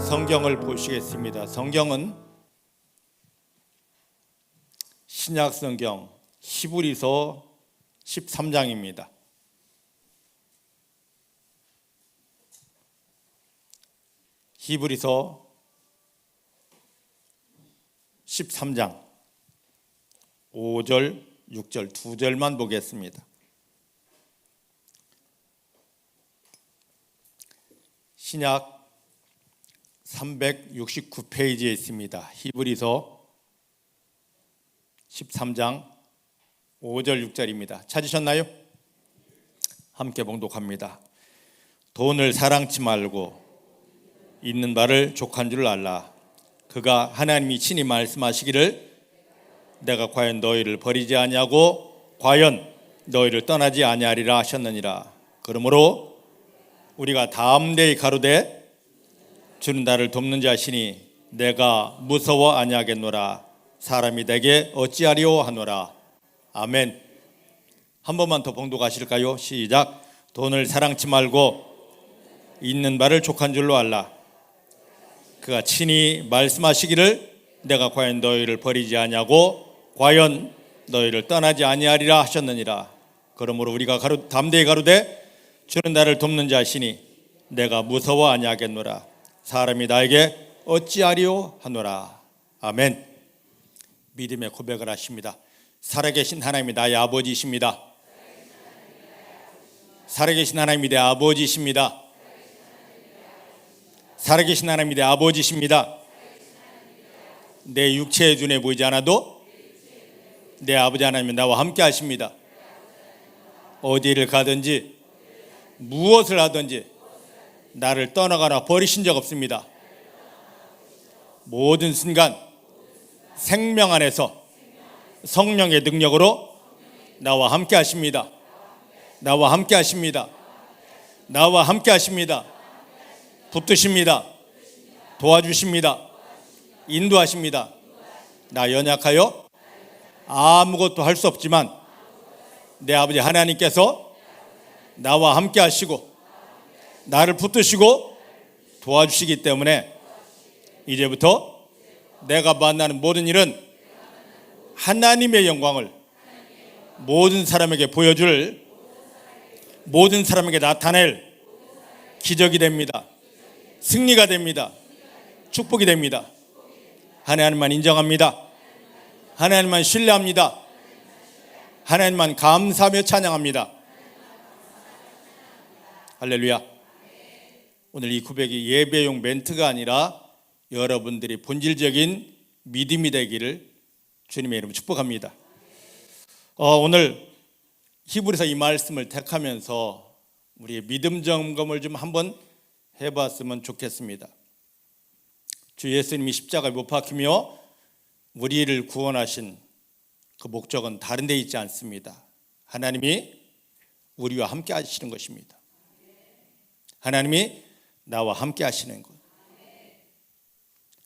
성경을 보시겠습니다. 성경은 신약 성경 히브리서 13장입니다. 히브리서 13장 5절, 6절 두 절만 보겠습니다. 신약 369페이지에 있습니다. 히브리서 13장 5절 6절입니다. 찾으셨나요? 함께 봉독합니다. 돈을 사랑치 말고 있는 바를 족한 줄 알라. 그가 하나님이 친히 말씀하시기를 내가 과연 너희를 버리지 아니하고 과연 너희를 떠나지 아니하리라 하셨느니라. 그러므로 우리가 담대히 가로되 주는 나를 돕는 자시니 내가 무서워 아니하겠노라. 사람이 내게 어찌하리오 하노라. 아멘. 한 번만 더 봉독하실까요? 시작. 돈을 사랑치 말고 있는 바를 족한 줄로 알라. 그가 친히 말씀하시기를 내가 과연 너희를 버리지 아니하고 과연 너희를 떠나지 아니하리라 하셨느니라. 그러므로 우리가 담대히 가로되 주는 나를 돕는 자시니 내가 무서워 아니하겠노라. 사람이 나에게 어찌하리오 하노라. 아멘. 믿음의 고백을 하십니다. 살아계신 하나님이 나의 아버지이십니다. 살아계신 하나님이 내 아버지이십니다. 살아계신 하나님이 내 아버지이십니다. 내 육체의 눈에 보이지 않아도 내 아버지 하나님은 나와 함께 하십니다. 어디를 가든지 무엇을 하든지 나를 떠나거나 버리신 적 없습니다. 모든 순간 생명 안에서 성령의 능력으로 나와 함께 하십니다. 나와 함께 하십니다. 나와 함께 하십니다. 붙드십니다. 도와주십니다. 인도하십니다. 나 연약하여 아무것도 할 수 없지만 내 아버지 하나님께서 나와 함께 하시고 나를 붙드시고 도와주시기 때문에 이제부터 내가 만나는 모든 일은 하나님의 영광을 모든 사람에게 보여줄, 모든 사람에게 나타낼 기적이 됩니다. 승리가 됩니다. 축복이 됩니다. 하나님만 인정합니다. 하나님만 신뢰합니다. 하나님만 감사하며 찬양합니다. 할렐루야. 오늘 이 고백이 예배용 멘트가 아니라 여러분들이 본질적인 믿음이 되기를 주님의 이름으로 축복합니다. 오늘 히브리서 이 말씀을 택하면서 우리의 믿음 점검을 좀 한번 해봤으면 좋겠습니다. 주 예수님이 십자가에 못 박히며 우리를 구원하신 그 목적은 다른 데 있지 않습니다. 하나님이 우리와 함께 하시는 것입니다. 하나님이 나와 함께 하시는 것.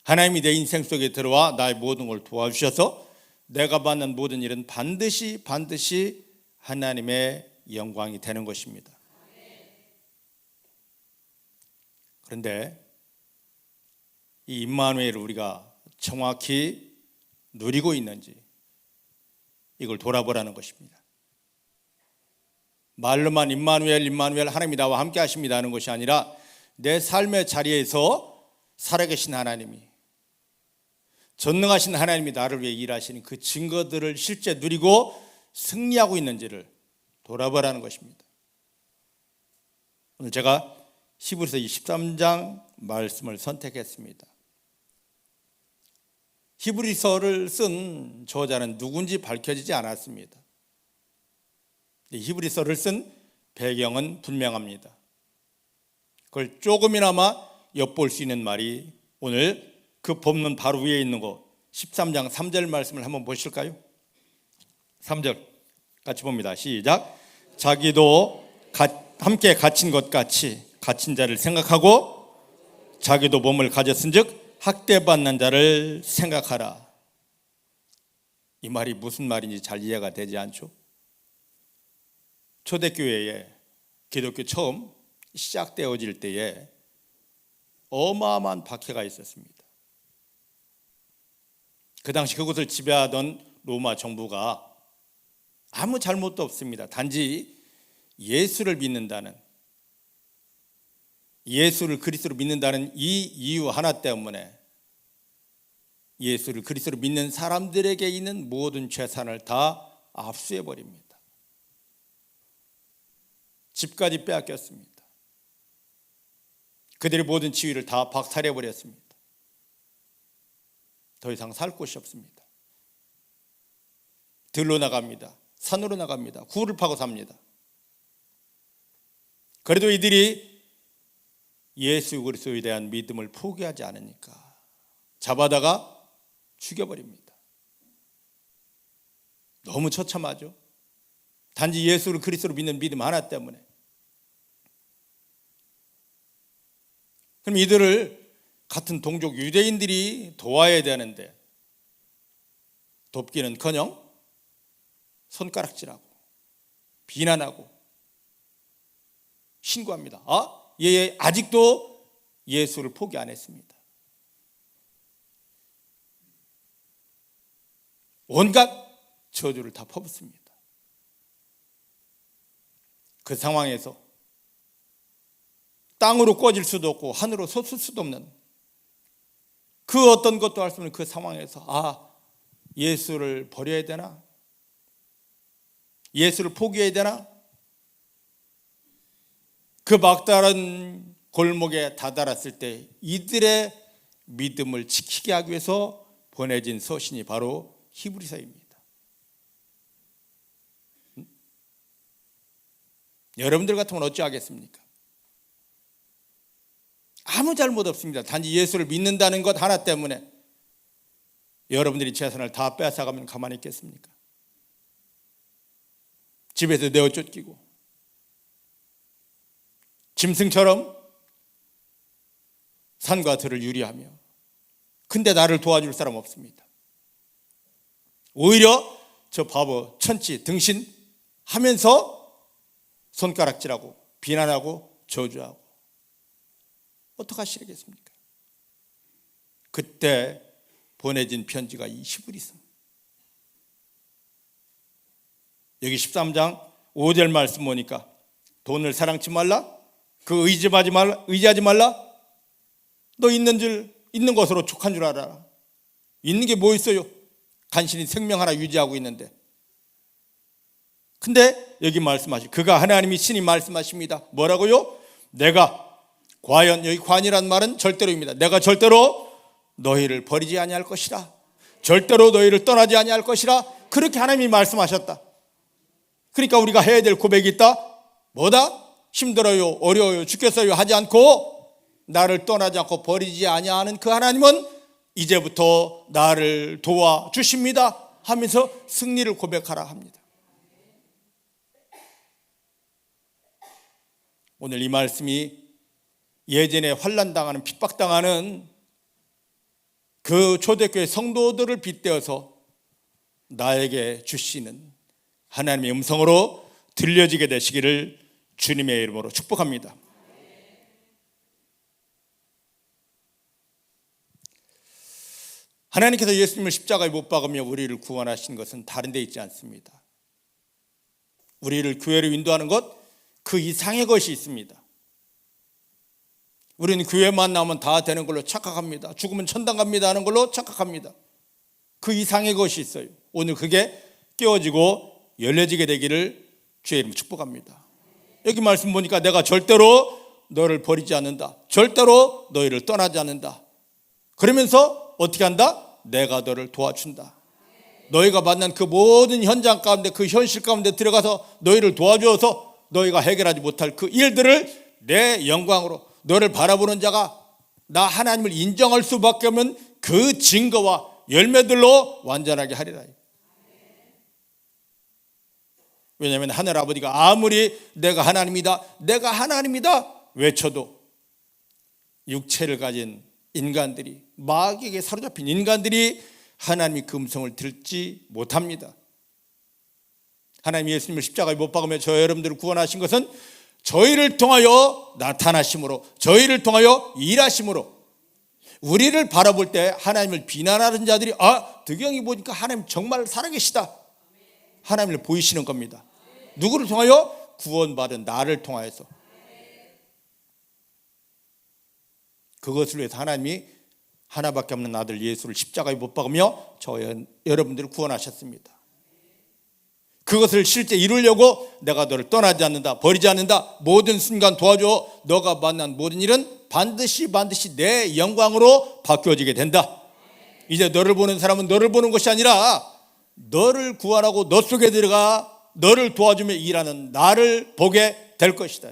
하나님이 내 인생 속에 들어와 나의 모든 걸 도와주셔서 내가 받는 모든 일은 반드시 하나님의 영광이 되는 것입니다. 그런데 이 임마누엘을 우리가 정확히 누리고 있는지 이걸 돌아보라는 것입니다. 말로만 임마누엘 하나님이 나와 함께 하십니다 하는 것이 아니라 내 삶의 자리에서 살아계신 하나님이, 전능하신 하나님이 나를 위해 일하시는 그 증거들을 실제 누리고 승리하고 있는지를 돌아보라는 것입니다. 오늘 제가 히브리서 23장 말씀을 선택했습니다. 히브리서를 쓴 저자는 누군지 밝혀지지 않았습니다. 히브리서를 쓴 배경은 분명합니다. 그걸 조금이나마 엿볼 수 있는 말이 오늘 그 본문 바로 위에 있는 거 13장 3절 말씀을 한번 보실까요? 3절 같이 봅니다. 시작. 자기도 함께 갇힌 것 같이 갇힌 자를 생각하고 자기도 몸을 가졌은즉 학대받는 자를 생각하라. 이 말이 무슨 말인지 잘 이해가 되지 않죠? 초대교회에 기독교 처음 시작되어질 때에 어마어마한 박해가 있었습니다. 그 당시 그곳을 지배하던 로마 정부가 아무 잘못도 없습니다. 단지 예수를 믿는다는, 예수를 그리스도로 믿는다는 이 이유 하나 때문에 예수를 그리스도로 믿는 사람들에게 있는 모든 재산을 다 압수해버립니다. 집까지 빼앗겼습니다. 그들의 모든 지위를 다 박살내버렸습니다. 더 이상 살 곳이 없습니다. 들로 나갑니다. 산으로 나갑니다. 굴을 파고 삽니다. 그래도 이들이 예수 그리스도에 대한 믿음을 포기하지 않으니까 잡아다가 죽여버립니다. 너무 처참하죠. 단지 예수를 그리스도로 믿는 믿음 하나 때문에. 그럼 이들을 같은 동족 유대인들이 도와야 되는데 돕기는커녕 손가락질하고 비난하고 신고합니다. 얘 아직도 예수를 포기 안 했습니다. 온갖 저주를 다 퍼붓습니다. 그 상황에서 땅으로 꺼질 수도 없고 하늘로 솟을 수도 없는 그 어떤 것도 할 수 없는 그 상황에서 예수를 버려야 되나? 예수를 포기해야 되나? 그 막다른 골목에 다다랐을 때 이들의 믿음을 지키게 하기 위해서 보내진 서신이 바로 히브리서입니다. 여러분들 같으면 어찌하겠습니까? 아무 잘못 없습니다. 단지 예수를 믿는다는 것 하나 때문에 여러분들이 재산을 다 뺏어가면 가만히 있겠습니까? 집에서 내어 쫓기고 짐승처럼 산과 들을 유리하며 근데 나를 도와줄 사람 없습니다. 오히려 저 바보 천치 등신 하면서 손가락질하고 비난하고 저주하고 어떡하시겠습니까? 그때 보내진 편지가 이 히브리서. 여기 13장 5절 말씀 보니까 돈을 사랑치 말라, 그 의지하지 말라, 너 있는 것으로 족한 줄 알아. 있는 게 뭐 있어요? 간신히 생명 하나 유지하고 있는데. 근데 여기 그가 하나님이 신이 말씀하십니다. 뭐라고요? 내가 과연, 여기 관이란 말은 절대로입니다. 내가 절대로 너희를 버리지 아니할 것이라. 절대로 너희를 떠나지 아니할 것이라. 그렇게 하나님이 말씀하셨다. 그러니까 우리가 해야 될 고백이 있다. 뭐다? 힘들어요, 어려워요, 죽겠어요 하지 않고 나를 떠나지 않고 버리지 아니하는 그 하나님은 이제부터 나를 도와주십니다 하면서 승리를 고백하라 합니다. 오늘 이 말씀이 예전에 환난당하는, 핍박당하는 그 초대교회 성도들을 빗대어서 나에게 주시는 하나님의 음성으로 들려지게 되시기를 주님의 이름으로 축복합니다. 하나님께서 예수님을 십자가에 못 박으며 우리를 구원하신 것은 다른 데 있지 않습니다. 우리를 교회로 인도하는 것, 그 이상의 것이 있습니다. 우리는 교회만 나오면 다 되는 걸로 착각합니다. 죽으면 천당 갑니다 하는 걸로 착각합니다. 그 이상의 것이 있어요. 오늘 그게 깨어지고 열려지게 되기를 주의 이름으로 축복합니다. 여기 말씀 보니까 내가 절대로 너를 버리지 않는다. 절대로 너희를 떠나지 않는다. 그러면서 어떻게 한다? 내가 너를 도와준다. 너희가 만난 그 모든 현장 가운데, 그 현실 가운데 들어가서 너희를 도와주어서 너희가 해결하지 못할 그 일들을 내 영광으로, 너를 바라보는 자가 나 하나님을 인정할 수밖에 없는 그 증거와 열매들로 완전하게 하리라. 왜냐하면 하늘 아버지가 아무리 내가 하나님이다 외쳐도 육체를 가진 인간들이, 마귀에게 사로잡힌 인간들이 하나님의 그 음성을 듣지 못합니다. 하나님 예수님을 십자가에 못 박으며 저 여러분들을 구원하신 것은 저희를 통하여 나타나심으로, 저희를 통하여 일하심으로, 우리를 바라볼 때 하나님을 비난하는 자들이 득영이 보니까 하나님 정말 살아계시다, 하나님을 보이시는 겁니다. 누구를 통하여? 구원받은 나를 통하여서. 그것을 위해서 하나님이 하나밖에 없는 아들 예수를 십자가에 못 박으며 여러분들을 구원하셨습니다. 그것을 실제 이루려고 내가 너를 떠나지 않는다, 버리지 않는다, 모든 순간 도와줘, 너가 만난 모든 일은 반드시 내 영광으로 바뀌어지게 된다. 이제 너를 보는 사람은 너를 보는 것이 아니라 너를 구원하고 너 속에 들어가 너를 도와주며 일하는 나를 보게 될 것이다.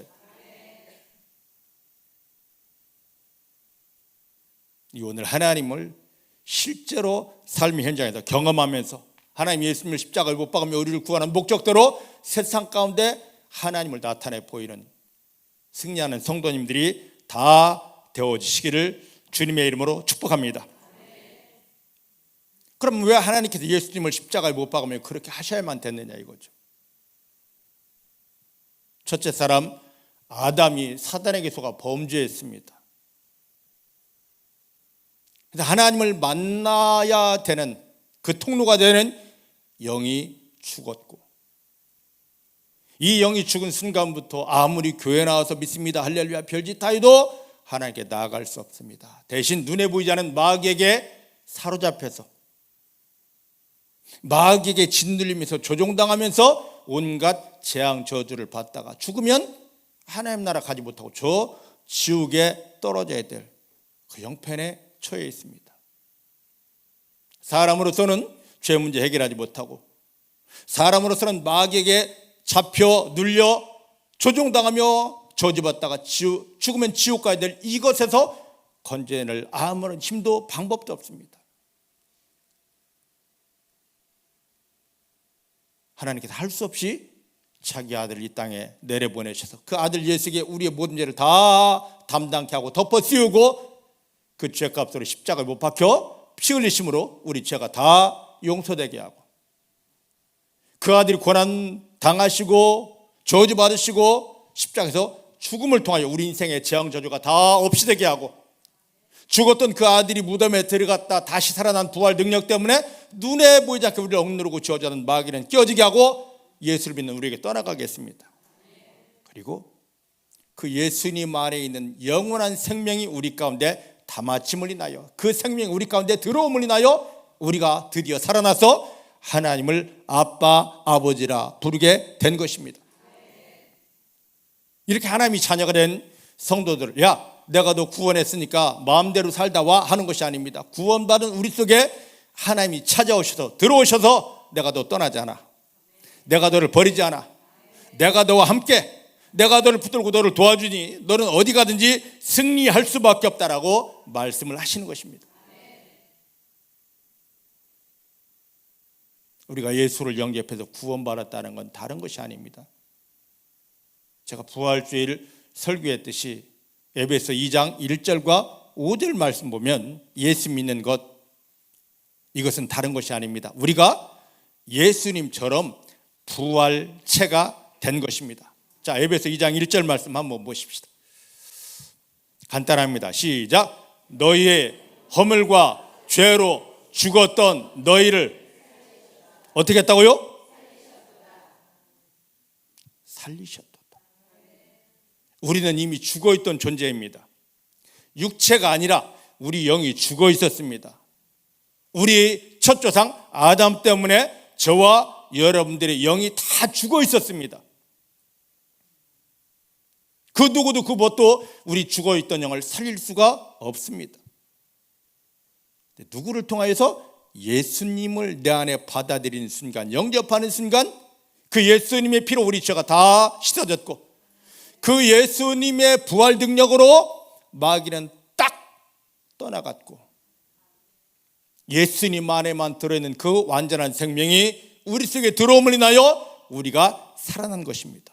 이 오늘 하나님을 실제로 삶의 현장에서 경험하면서 하나님 예수님을 십자가를 못 박으며 우리를 구하는 목적대로 세상 가운데 하나님을 나타내 보이는 승리하는 성도님들이 다 되어지시기를 주님의 이름으로 축복합니다. 그럼 왜 하나님께서 예수님을 십자가에 못 박으며 그렇게 하셔야만 됐느냐 이거죠. 첫째 사람 아담이 사단에게 속아 범죄했습니다. 그래서 하나님을 만나야 되는 그 통로가 되는 영이 죽었고, 이 영이 죽은 순간부터 아무리 교회 나와서 믿습니다, 할렐루야, 별짓 다 해도 하나님께 나아갈 수 없습니다. 대신 눈에 보이지 않는 마귀에게 사로잡혀서 마귀에게 짓눌리면서 조종당하면서 온갖 재앙 저주를 받다가 죽으면 하나님 나라 가지 못하고 저 지옥에 떨어져야 될 그 형편에 처해 있습니다. 사람으로서는 죄 문제 해결하지 못하고, 사람으로서는 마귀에게 잡혀 눌려 조종당하며 저주받다가 죽으면 지옥 가야 될 이것에서 건져낼 아무런 힘도 방법도 없습니다. 하나님께서 할 수 없이 자기 아들을 이 땅에 내려보내셔서 그 아들 예수에게 우리의 모든 죄를 다 담당케 하고 덮어 씌우고 그 죄값으로 십자가에 못 박혀 피 흘리심으로 우리 죄가 다 용서되게 하고, 그 아들이 고난 당하시고 저주받으시고 십자가에서 죽음을 통하여 우리 인생의 재앙 저주가 다 없이 되게 하고, 죽었던 그 아들이 무덤에 들어갔다 다시 살아난 부활 능력 때문에 눈에 보이지 않게 우리를 억누르고 저주하는 마귀는 깨어지게 하고 예수를 믿는 우리에게 떠나가게 했습니다. 그리고 그 예수님 안에 있는 영원한 생명이 우리 가운데 담아짐을 인하여, 그 생명이 우리 가운데 들어옴을 인하여 우리가 드디어 살아나서 하나님을 아빠, 아버지라 부르게 된 것입니다. 이렇게 하나님이 자녀가 된 성도들을 내가 너 구원했으니까 마음대로 살다 와 하는 것이 아닙니다. 구원받은 우리 속에 하나님이 찾아오셔서 들어오셔서 내가 너 떠나지 않아, 내가 너를 버리지 않아, 내가 너와 함께, 내가 너를 붙들고 너를 도와주니 너는 어디 가든지 승리할 수밖에 없다라고 말씀을 하시는 것입니다. 우리가 예수를 영접해서 구원받았다는 건 다른 것이 아닙니다. 제가 부활주일 설교했듯이 에베소 2장 1절과 5절 말씀 보면 예수 믿는 것, 이것은 다른 것이 아닙니다. 우리가 예수님처럼 부활체가 된 것입니다. 자, 에베소 2장 1절 말씀 한번 보십시다. 간단합니다. 시작. 너희의 허물과 죄로 죽었던 너희를 어떻게 했다고요? 살리셨도다. 우리는 이미 죽어있던 존재입니다. 육체가 아니라 우리 영이 죽어 있었습니다. 우리 첫 조상 아담 때문에 저와 여러분들의 영이 다 죽어 있었습니다. 그 누구도 그 뭣도 우리 죽어있던 영을 살릴 수가 없습니다. 누구를 통하여서? 예수님을 내 안에 받아들이는 순간, 영접하는 순간 그 예수님의 피로 우리 죄가 다 씻어졌고, 그 예수님의 부활 능력으로 마귀는 딱 떠나갔고, 예수님 안에만 들어있는 그 완전한 생명이 우리 속에 들어옴을 인하여 우리가 살아난 것입니다.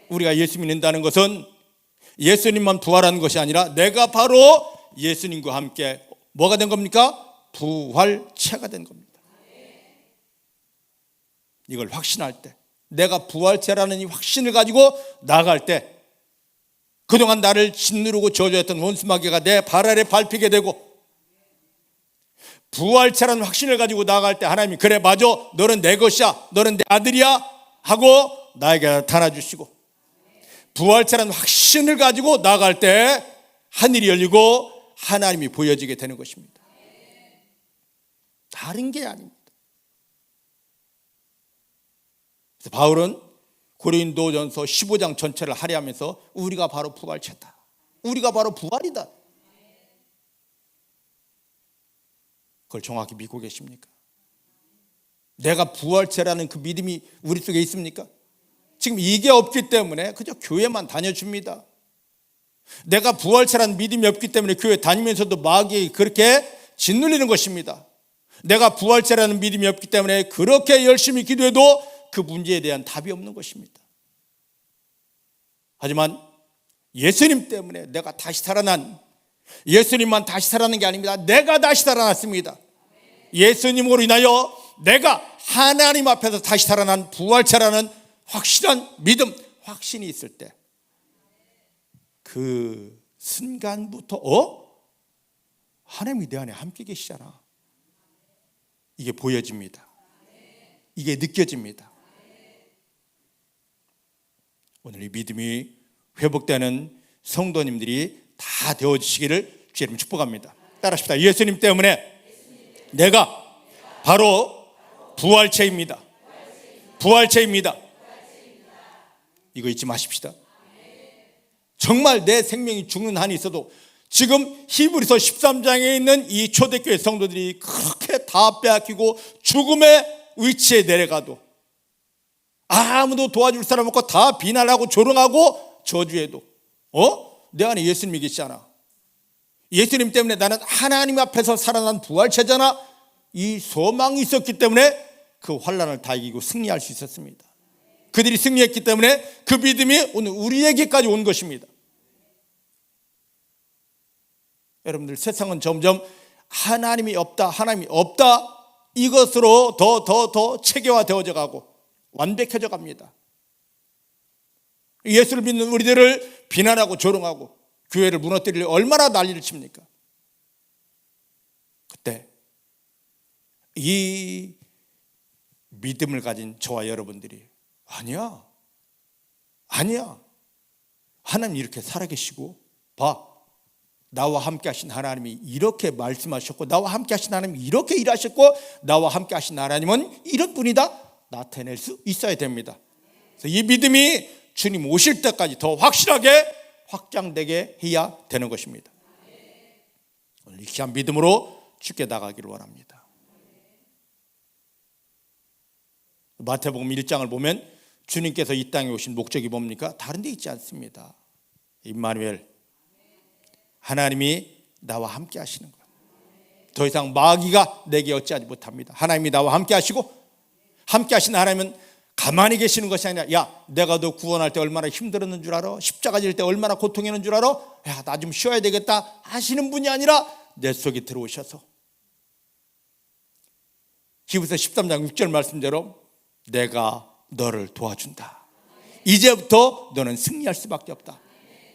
우리가 예수 믿는다는 것은 예수님만 부활한 것이 아니라 내가 바로 예수님과 함께 뭐가 된 겁니까? 부활체가 된 겁니다. 이걸 확신할 때, 내가 부활체라는 이 확신을 가지고 나아갈 때 그동안 나를 짓누르고 저주했던 원수마귀가 내 발 아래 밟히게 되고, 부활체라는 확신을 가지고 나아갈 때 하나님이 그래 맞아, 너는 내 것이야, 너는 내 아들이야 하고 나에게 나타나 주시고, 부활체라는 확신을 가지고 나아갈 때 하늘이 열리고 하나님이 보여지게 되는 것입니다. 다른 게 아닙니다. 그래서 바울은 고린도전서 15장 전체를 할애하면서 우리가 바로 부활체다, 우리가 바로 부활이다, 그걸 정확히 믿고 계십니까? 내가 부활체라는 그 믿음이 우리 속에 있습니까? 지금 이게 없기 때문에 그저 교회만 다녀줍니다. 내가 부활체라는 믿음이 없기 때문에 교회 다니면서도 마귀에 그렇게 짓눌리는 것입니다. 내가 부활체라는 믿음이 없기 때문에 그렇게 열심히 기도해도 그 문제에 대한 답이 없는 것입니다. 하지만 예수님 때문에 내가 다시 살아난, 예수님만 다시 살아난 게 아닙니다. 내가 다시 살아났습니다. 예수님으로 인하여 내가 하나님 앞에서 다시 살아난 부활체라는 확실한 믿음, 확신이 있을 때 그 순간부터 하나님이 내 안에 함께 계시잖아, 이게 보여집니다. 이게 느껴집니다. 오늘 이 믿음이 회복되는 성도님들이 다 되어지시기를 주의 이름으로 축복합니다. 따라합시다. 예수님 때문에 내가 바로 부활체입니다. 부활체입니다. 이거 잊지 마십시다. 정말 내 생명이 죽는 한이 있어도 지금 히브리서 13장에 있는 이 초대교회 성도들이 그렇게 다 빼앗기고 죽음의 위치에 내려가도, 아무도 도와줄 사람 없고 다 비난하고 조롱하고 저주해도 내 안에 예수님이 계시잖아. 예수님 때문에 나는 하나님 앞에서 살아난 부활체잖아. 이 소망이 있었기 때문에 그 환난을 다 이기고 승리할 수 있었습니다. 그들이 승리했기 때문에 그 믿음이 오늘 우리에게까지 온 것입니다. 여러분들, 세상은 점점 하나님이 없다, 하나님이 없다, 이것으로 더 체계화되어져 가고 완벽해져 갑니다. 예수를 믿는 우리들을 비난하고 조롱하고 교회를 무너뜨리려 얼마나 난리를 칩니까? 그때 이 믿음을 가진 저와 여러분들이 아니야, 하나님 이렇게 살아계시고, 봐, 나와 함께 하신 하나님이 이렇게 말씀하셨고, 나와 함께 하신 하나님이 이렇게 일하셨고, 나와 함께 하신 하나님은 이런 분이다, 나타낼 수 있어야 됩니다. 그래서 이 믿음이 주님 오실 때까지 더 확실하게 확장되게 해야 되는 것입니다. 오늘 이 귀한 믿음으로 주께 나가기를 원합니다. 마태복음 1장을 보면 주님께서 이 땅에 오신 목적이 뭡니까? 다른 데 있지 않습니다. 임마누엘, 하나님이 나와 함께 하시는 것. 더 이상 마귀가 내게 어찌하지 못합니다. 하나님이 나와 함께 하시고, 함께 하신 하나님은 가만히 계시는 것이 아니라, 야, 내가 너 구원할 때 얼마나 힘들었는 줄 알아? 십자가 질 때 얼마나 고통했는 줄 알아? 야, 나 좀 쉬어야 되겠다 하시는 분이 아니라 내 속에 들어오셔서 히브리서 13장 6절 말씀대로 내가 너를 도와준다. 이제부터 너는 승리할 수밖에 없다.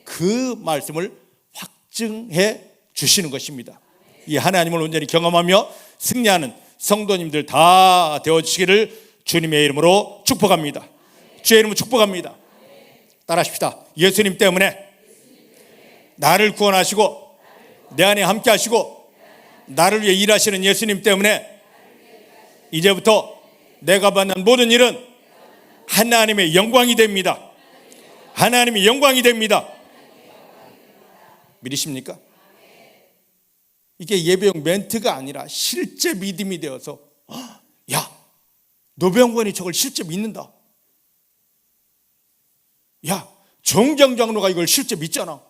그 말씀을 확증해 주시는 것입니다. 이 하나님을 온전히 경험하며 승리하는 성도님들 다 되어주시기를 주님의 이름으로 축복합니다. 주의 이름으로 축복합니다. 따라하십시다. 예수님 때문에 나를 구원하시고 내 안에 함께 하시고 나를 위해 일하시는 예수님 때문에 이제부터 내가 받는 모든 일은 하나님의 영광이 됩니다. 하나님의 영광이 됩니다. 믿으십니까? 이게 예배용 멘트가 아니라 실제 믿음이 되어서, 야, 노병관이 저걸 실제 믿는다. 야, 정장 장로가 이걸 실제 믿잖아.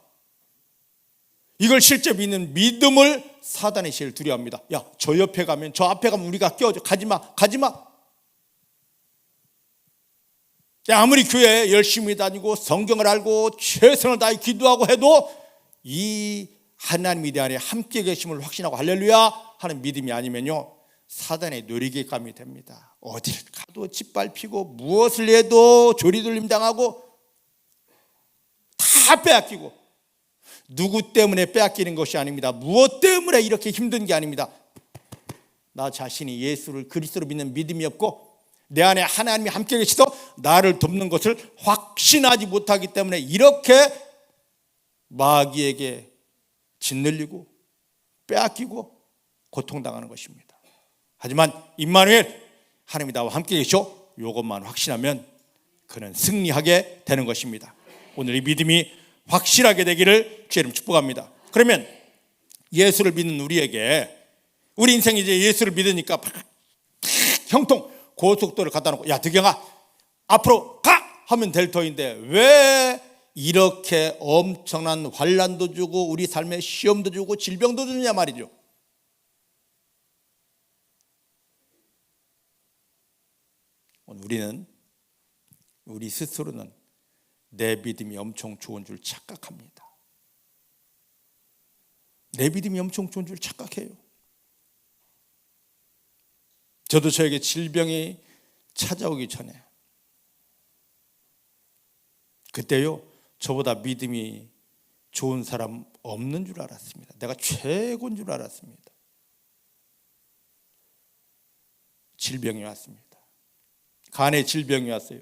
이걸 실제 믿는 믿음을 사단이 제일 두려워합니다. 야, 저 옆에 가면, 저 앞에 가면 우리가 껴줘. 가지마. 아무리 교회에 열심히 다니고 성경을 알고 최선을 다해 기도하고 해도 이 하나님이 내 안에 함께 계심을 확신하고 할렐루야 하는 믿음이 아니면요, 사단의 놀이개감이 됩니다. 어딜 가도 짓밟히고 무엇을 해도 조리돌림 당하고 다 빼앗기고 누구 때문에 빼앗기는 것이 아닙니다. 무엇 때문에 이렇게 힘든 게 아닙니다. 나 자신이 예수를 그리스도로 믿는 믿음이 없고 내 안에 하나님이 함께 계시서 나를 돕는 것을 확신하지 못하기 때문에 이렇게 마귀에게 짓눌리고 빼앗기고 고통당하는 것입니다. 하지만 임마누엘, 하나님이 나와 함께 계셔, 이것만 확신하면 그는 승리하게 되는 것입니다. 오늘 이 믿음이 확실하게 되기를 주님 축복합니다. 그러면 예수를 믿는 우리에게, 우리 인생이 이제 예수를 믿으니까 형통 고속도로를 갖다 놓고 야 득영아 앞으로 가 하면 될 터인데 왜 이렇게 엄청난 환난도 주고 우리 삶에 시험도 주고 질병도 주느냐 말이죠. 우리 스스로는 내 믿음이 엄청 좋은 줄 착각합니다. 내 믿음이 엄청 좋은 줄 착각해요. 저도 저에게 질병이 찾아오기 전에 그때요 저보다 믿음이 좋은 사람 없는 줄 알았습니다. 내가 최고인 줄 알았습니다. 질병이 왔습니다. 간의 질병이 왔어요.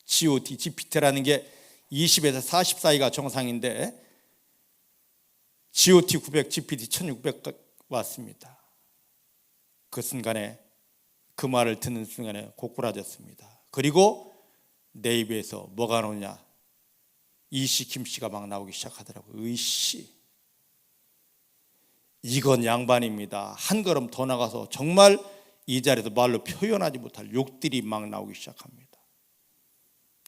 GOT-GPT라는 게 20에서 40 사이가 정상인데 GOT 900, GPT 1600 왔습니다. 그 순간에 그 말을 듣는 순간에 고꾸라졌습니다. 그리고 내 입에서 뭐가 나오냐? 이씨 김씨가 막 나오기 시작하더라고요. 의씨. 이건 양반입니다. 한 걸음 더 나가서 정말 이 자리에서 말로 표현하지 못할 욕들이 막 나오기 시작합니다.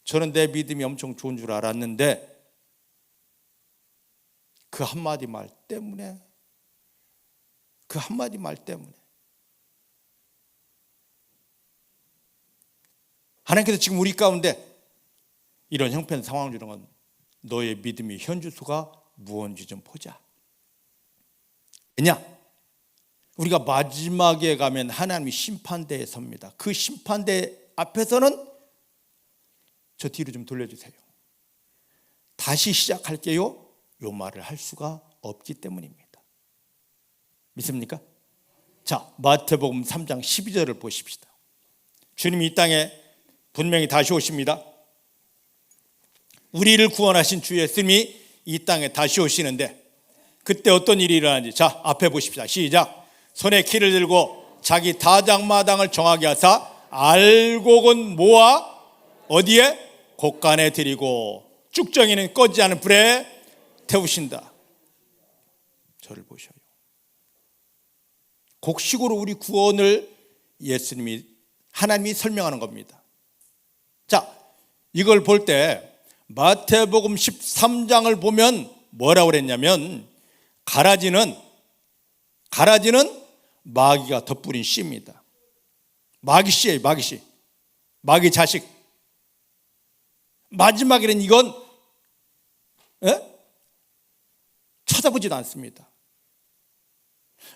저는 내 믿음이 엄청 좋은 줄 알았는데 그 한마디 말 때문에 하나님께서 지금 우리 가운데 이런 형편 상황을 주는 건 너의 믿음의 현주소가 무엇인지 좀 보자. 왜냐? 우리가 마지막에 가면 하나님이 심판대에 섭니다. 그 심판대 앞에서는 저 뒤로 좀 돌려주세요. 다시 시작할게요. 요 말을 할 수가 없기 때문입니다. 믿습니까? 자, 마태복음 3장 12절을 보십시다. 주님이 이 땅에 분명히 다시 오십니다. 우리를 구원하신 주 예수님이 이 땅에 다시 오시는데 그때 어떤 일이 일어나는지 자 앞에 보십시다. 시작. 손에 키를 들고 자기 다장마당을 정하게 하사 알곡은 모아 어디에? 곡간에 드리고 쭉정이는 꺼지지 않은 불에 태우신다. 저를 보셔요. 곡식으로 우리 구원을 예수님이 하나님이 설명하는 겁니다. 자, 이걸 볼 때 마태복음 13장을 보면 뭐라고 그랬냐면 가라지는 마귀가 덧뿌린 씨입니다. 마귀 씨예요. 마귀 씨. 마귀 자식. 마지막에는 이건 쳐다보지도 않습니다.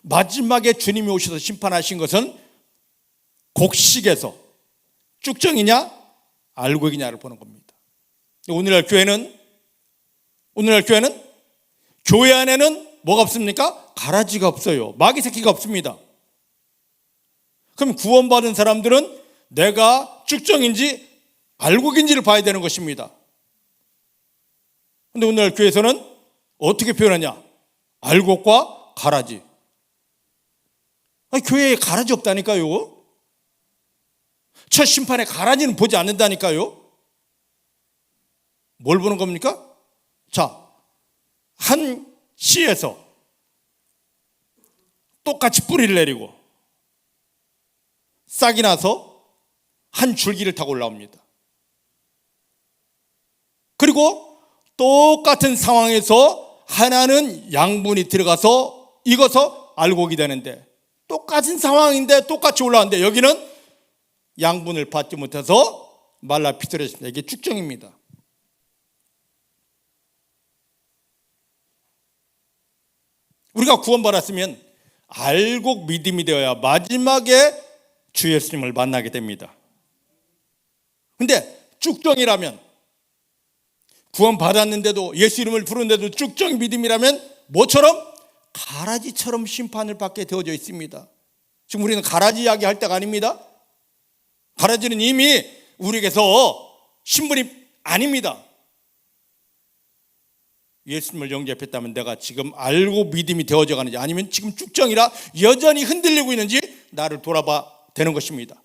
마지막에 주님이 오셔서 심판하신 것은 곡식에서 쭉정이냐 알곡이냐를 보는 겁니다. 오늘날 교회는 교회 안에는 뭐가 없습니까? 가라지가 없어요. 마귀 새끼가 없습니다. 그럼 구원받은 사람들은 내가 쭉정인지 알곡인지를 봐야 되는 것입니다. 그런데 오늘날 교회에서는 어떻게 표현하냐? 알곡과 가라지. 아니, 교회에 가라지 없다니까요. 첫 심판에 가라지는 보지 않는다니까요. 뭘 보는 겁니까? 자, 한 씨에서 똑같이 뿌리를 내리고 싹이 나서 한 줄기를 타고 올라옵니다. 그리고 똑같은 상황에서 하나는 양분이 들어가서 익어서 알곡이 되는데 똑같은 상황인데 똑같이 올라왔는데 여기는 양분을 받지 못해서 말라 비틀어졌습니다. 이게 쭉정입니다. 우리가 구원받았으면 알곡 믿음이 되어야 마지막에 주 예수님을 만나게 됩니다. 근데 쭉정이라면 구원 받았는데도, 예수 이름을 부르는데도 쭉정이 믿음이라면 뭐처럼? 가라지처럼 심판을 받게 되어져 있습니다. 지금 우리는 가라지 이야기 할 때가 아닙니다. 가라지는 이미 우리에게서 신분이 아닙니다. 예수님을 영접했다면 내가 지금 알고 믿음이 되어져 가는지, 아니면 지금 쭉정이라 여전히 흔들리고 있는지 나를 돌아봐 되는 것입니다.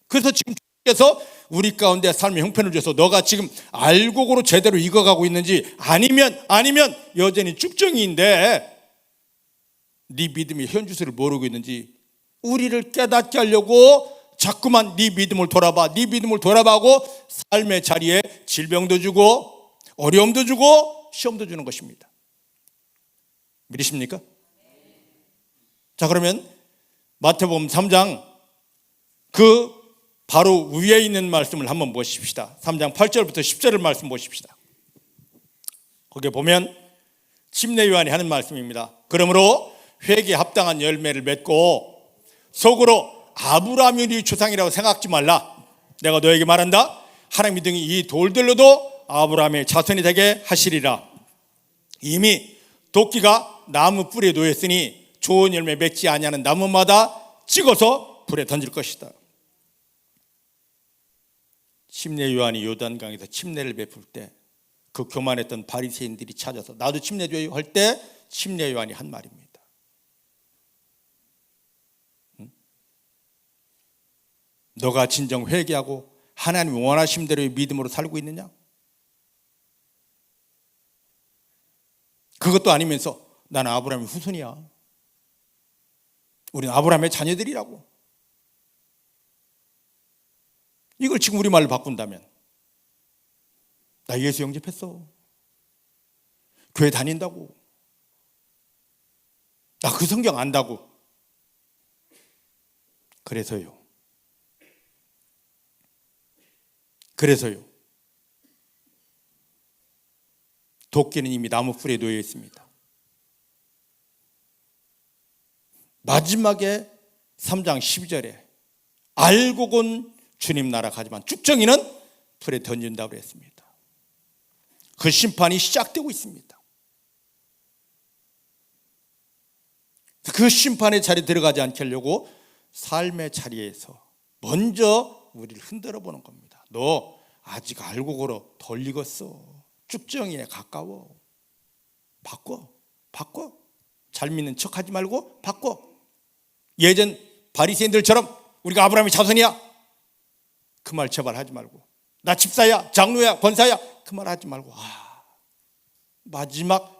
그래서 지금 주께서 우리 가운데 삶의 형편을 줘서 너가 지금 알고고로 제대로 익어가고 있는지, 아니면 여전히 쭉정이인데 네 믿음이 현주소를 모르고 있는지 우리를 깨닫게 하려고 자꾸만 네 믿음을 돌아봐, 네 믿음을 돌아봐고 삶의 자리에 질병도 주고 어려움도 주고 시험도 주는 것입니다. 믿으십니까? 자, 그러면 마태복음 3장 그 바로 위에 있는 말씀을 한번 보십시다. 3장 8절부터 10절을 말씀 보십시다. 거기에 보면 침례 요한이 하는 말씀입니다. 그러므로 회개에 합당한 열매를 맺고 속으로 아브라함이 네 조상이라고 생각하지 말라. 내가 너에게 말한다. 하나님이 등이 이 돌들로도 아브라함의 자손이 되게 하시리라. 이미 도끼가 나무 뿔에 놓였으니 좋은 열매 맺지 아니하는 나무마다 찍어서 불에 던질 것이다. 침례 요한이 요단강에서 침례를 베풀 때 그 교만했던 바리새인들이 찾아서 나도 침례 줘요 할 때 침례 요한이 한 말입니다. 너가 진정 회개하고 하나님 원하신 대로의 믿음으로 살고 있느냐? 그것도 아니면서 나는 아브라함의 후손이야, 우리는 아브라함의 자녀들이라고. 이걸 지금 우리말로 바꾼다면 나 예수 영접했어, 교회 다닌다고, 나 그 성경 안다고. 그래서요 도끼는 이미 나무 뿔에 놓여 있습니다. 마지막에 3장 12절에 알고곤 주님 나라 가지만 쭉정이는 불에 던진다고 했습니다. 그 심판이 시작되고 있습니다. 그 심판의 자리에 들어가지 않게 하려고 삶의 자리에서 먼저 우리를 흔들어 보는 겁니다. 너 아직 알고 걸어 덜 익었어, 쭉정이에 가까워, 바꿔. 잘 믿는 척하지 말고 바꿔. 예전 바리새인들처럼 우리가 아브라함의 자손이야 그 말 제발 하지 말고, 나 집사야, 장로야, 권사야 그 말 하지 말고, 마지막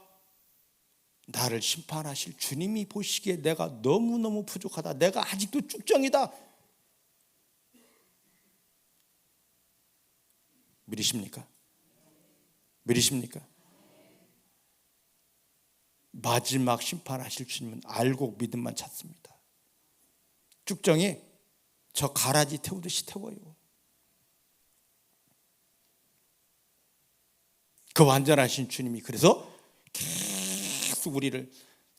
나를 심판하실 주님이 보시기에 내가 너무너무 부족하다, 내가 아직도 쭉정이다. 믿으십니까? 마지막 심판하실 주님은 알고 믿음만 찾습니다. 쭉정이 저 가라지 태우듯이 태워요. 그 완전하신 주님이 그래서 계속 우리를,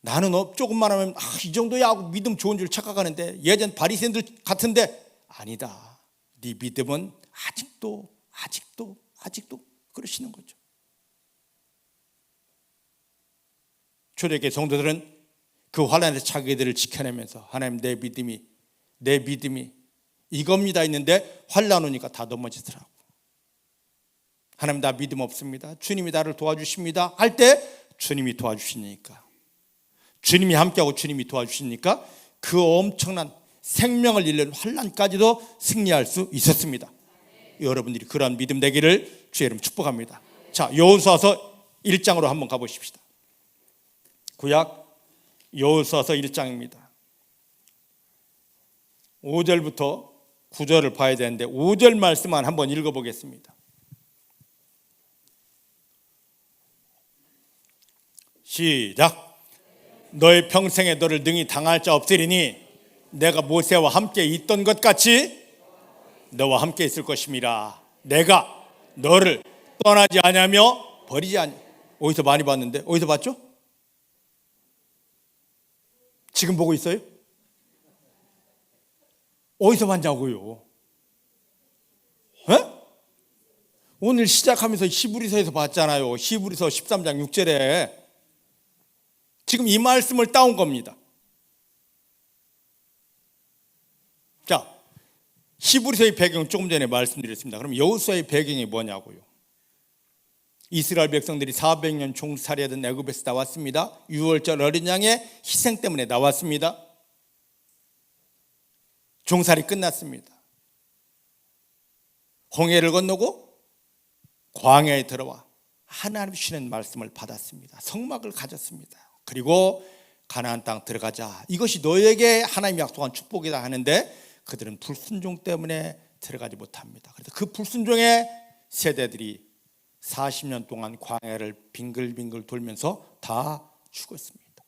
나는 조금만 하면 이 정도야 하고 믿음 좋은 줄 착각하는데 예전 바리새인들 같은데 아니다, 네 믿음은 아직도 그러시는 거죠. 초대교회 성도들은 그 환난에서 자기들을 지켜내면서 하나님 내 믿음이 이겁니다 했는데 환난 오니까 다 넘어지더라고. 하나님 나 믿음 없습니다, 주님이 나를 도와주십니다 할 때 주님이 도와주시니까, 주님이 함께하고 주님이 도와주시니까 그 엄청난 생명을 잃는 환난까지도 승리할 수 있었습니다. 여러분들이 그러한 믿음 되기를 주의 이름 축복합니다. 자, 여호수아서 1장으로 한번 가보십시다. 구약 여호수아서 1장입니다. 5절부터 9절을 봐야 되는데 5절 말씀만 한번 읽어보겠습니다. 시작. 너의 평생에 너를 능히 당할 자 없으리니 내가 모세와 함께 있던 것 같이 너와 함께 있을 것임이라. 내가 너를 떠나지 아니하며 버리지 아니. 어디서 많이 봤는데? 어디서 봤죠? 지금 보고 있어요? 어디서 봤냐고요? 오늘 시작하면서 히브리서에서 봤잖아요. 히브리서 13장 6절에 지금 이 말씀을 따온 겁니다. 자, 히브리서의 배경 조금 전에 말씀드렸습니다. 그럼 여호수아의 배경이 뭐냐고요? 이스라엘 백성들이 400년 종살이하던 애굽에서 나왔습니다. 유월절 어린 양의 희생 때문에 나왔습니다. 종살이 끝났습니다. 홍해를 건너고 광야에 들어와 하나님 주시는 말씀을 받았습니다. 성막을 가졌습니다. 그리고 가나안 땅 들어가자. 이것이 너에게 하나님이 약속한 축복이다 하는데 그들은 불순종 때문에 들어가지 못합니다. 그래서 그 불순종의 세대들이 40년 동안 광야를 빙글빙글 돌면서 다 죽었습니다.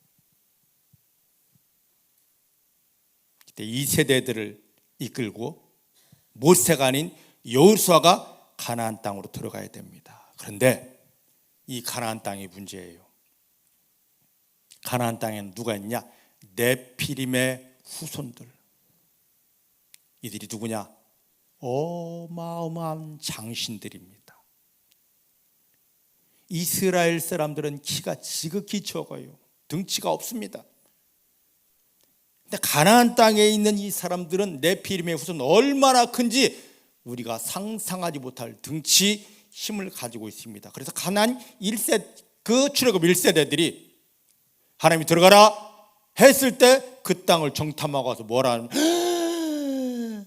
그때 이 세대들을 이끌고 모세가 아닌 여호수아가 가나안 땅으로 들어가야 됩니다. 그런데 이 가나안 땅이 문제예요. 가나안 땅에는 누가 있냐? 네피림의 후손들. 이들이 누구냐? 어마어마한 장신들입니다. 이스라엘 사람들은 키가 지극히 적어요. 등치가 없습니다. 근데 가나안 땅에 있는 이 사람들은 네피림의 후손 얼마나 큰지 우리가 상상하지 못할 등치 힘을 가지고 있습니다. 그래서 가나안 1세 그 출애굽 1세대들이 하나님이 들어가라 했을 때 그 땅을 정탐하고 와서 뭐라 하면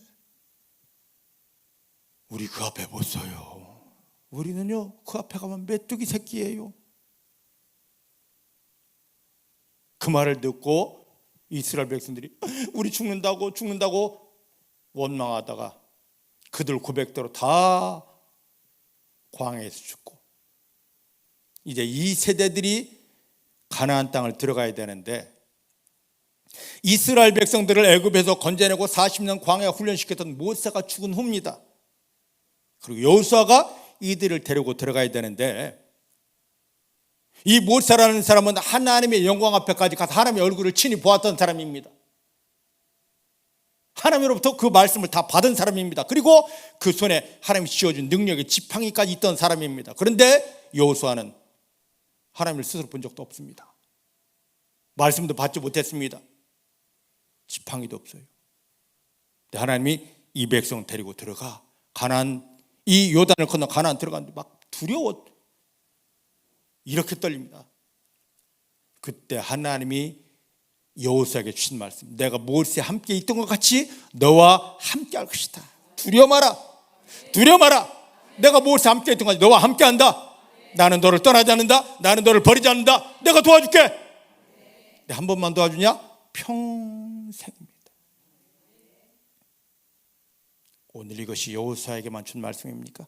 우리 그 앞에 못 서요. 우리는요 그 앞에 가면 메뚜기 새끼예요. 그 말을 듣고 이스라엘 백성들이 우리 죽는다고 원망하다가 그들 고백대로 다 광야에서 죽고 이제 이 세대들이 가나안 땅을 들어가야 되는데 이스라엘 백성들을 애굽에서 건져내고 40년 광야 훈련시켰던 모세가 죽은 후입니다. 그리고 여호수아가 이들을 데리고 들어가야 되는데 이 모세라는 사람은 하나님의 영광 앞에까지 가서 하나님의 얼굴을 친히 보았던 사람입니다. 하나님으로부터 그 말씀을 다 받은 사람입니다. 그리고 그 손에 하나님이 쥐어준 능력의 지팡이까지 있던 사람입니다. 그런데 여호수아는 하나님을 스스로 본 적도 없습니다. 말씀도 받지 못했습니다. 지팡이도 없어요. 근데 하나님이 이 백성 데리고 들어가 가나안 이 요단을 건너 가나안 들어갔는데 막 두려워 이렇게 떨립니다. 그때 하나님이 여호수아에게 주신 말씀, 내가 모세와 함께 있던 것 같이 너와 함께 할 것이다. 두려워 마라. 내가 모세와 함께 있던 것 같이 너와 함께 한다. 나는 너를 떠나지 않는다. 나는 너를 버리지 않는다. 내가 도와줄게. 근데 한 번만 도와주냐? 평생입니다. 오늘 이것이 여호수아에게만 준 말씀입니까?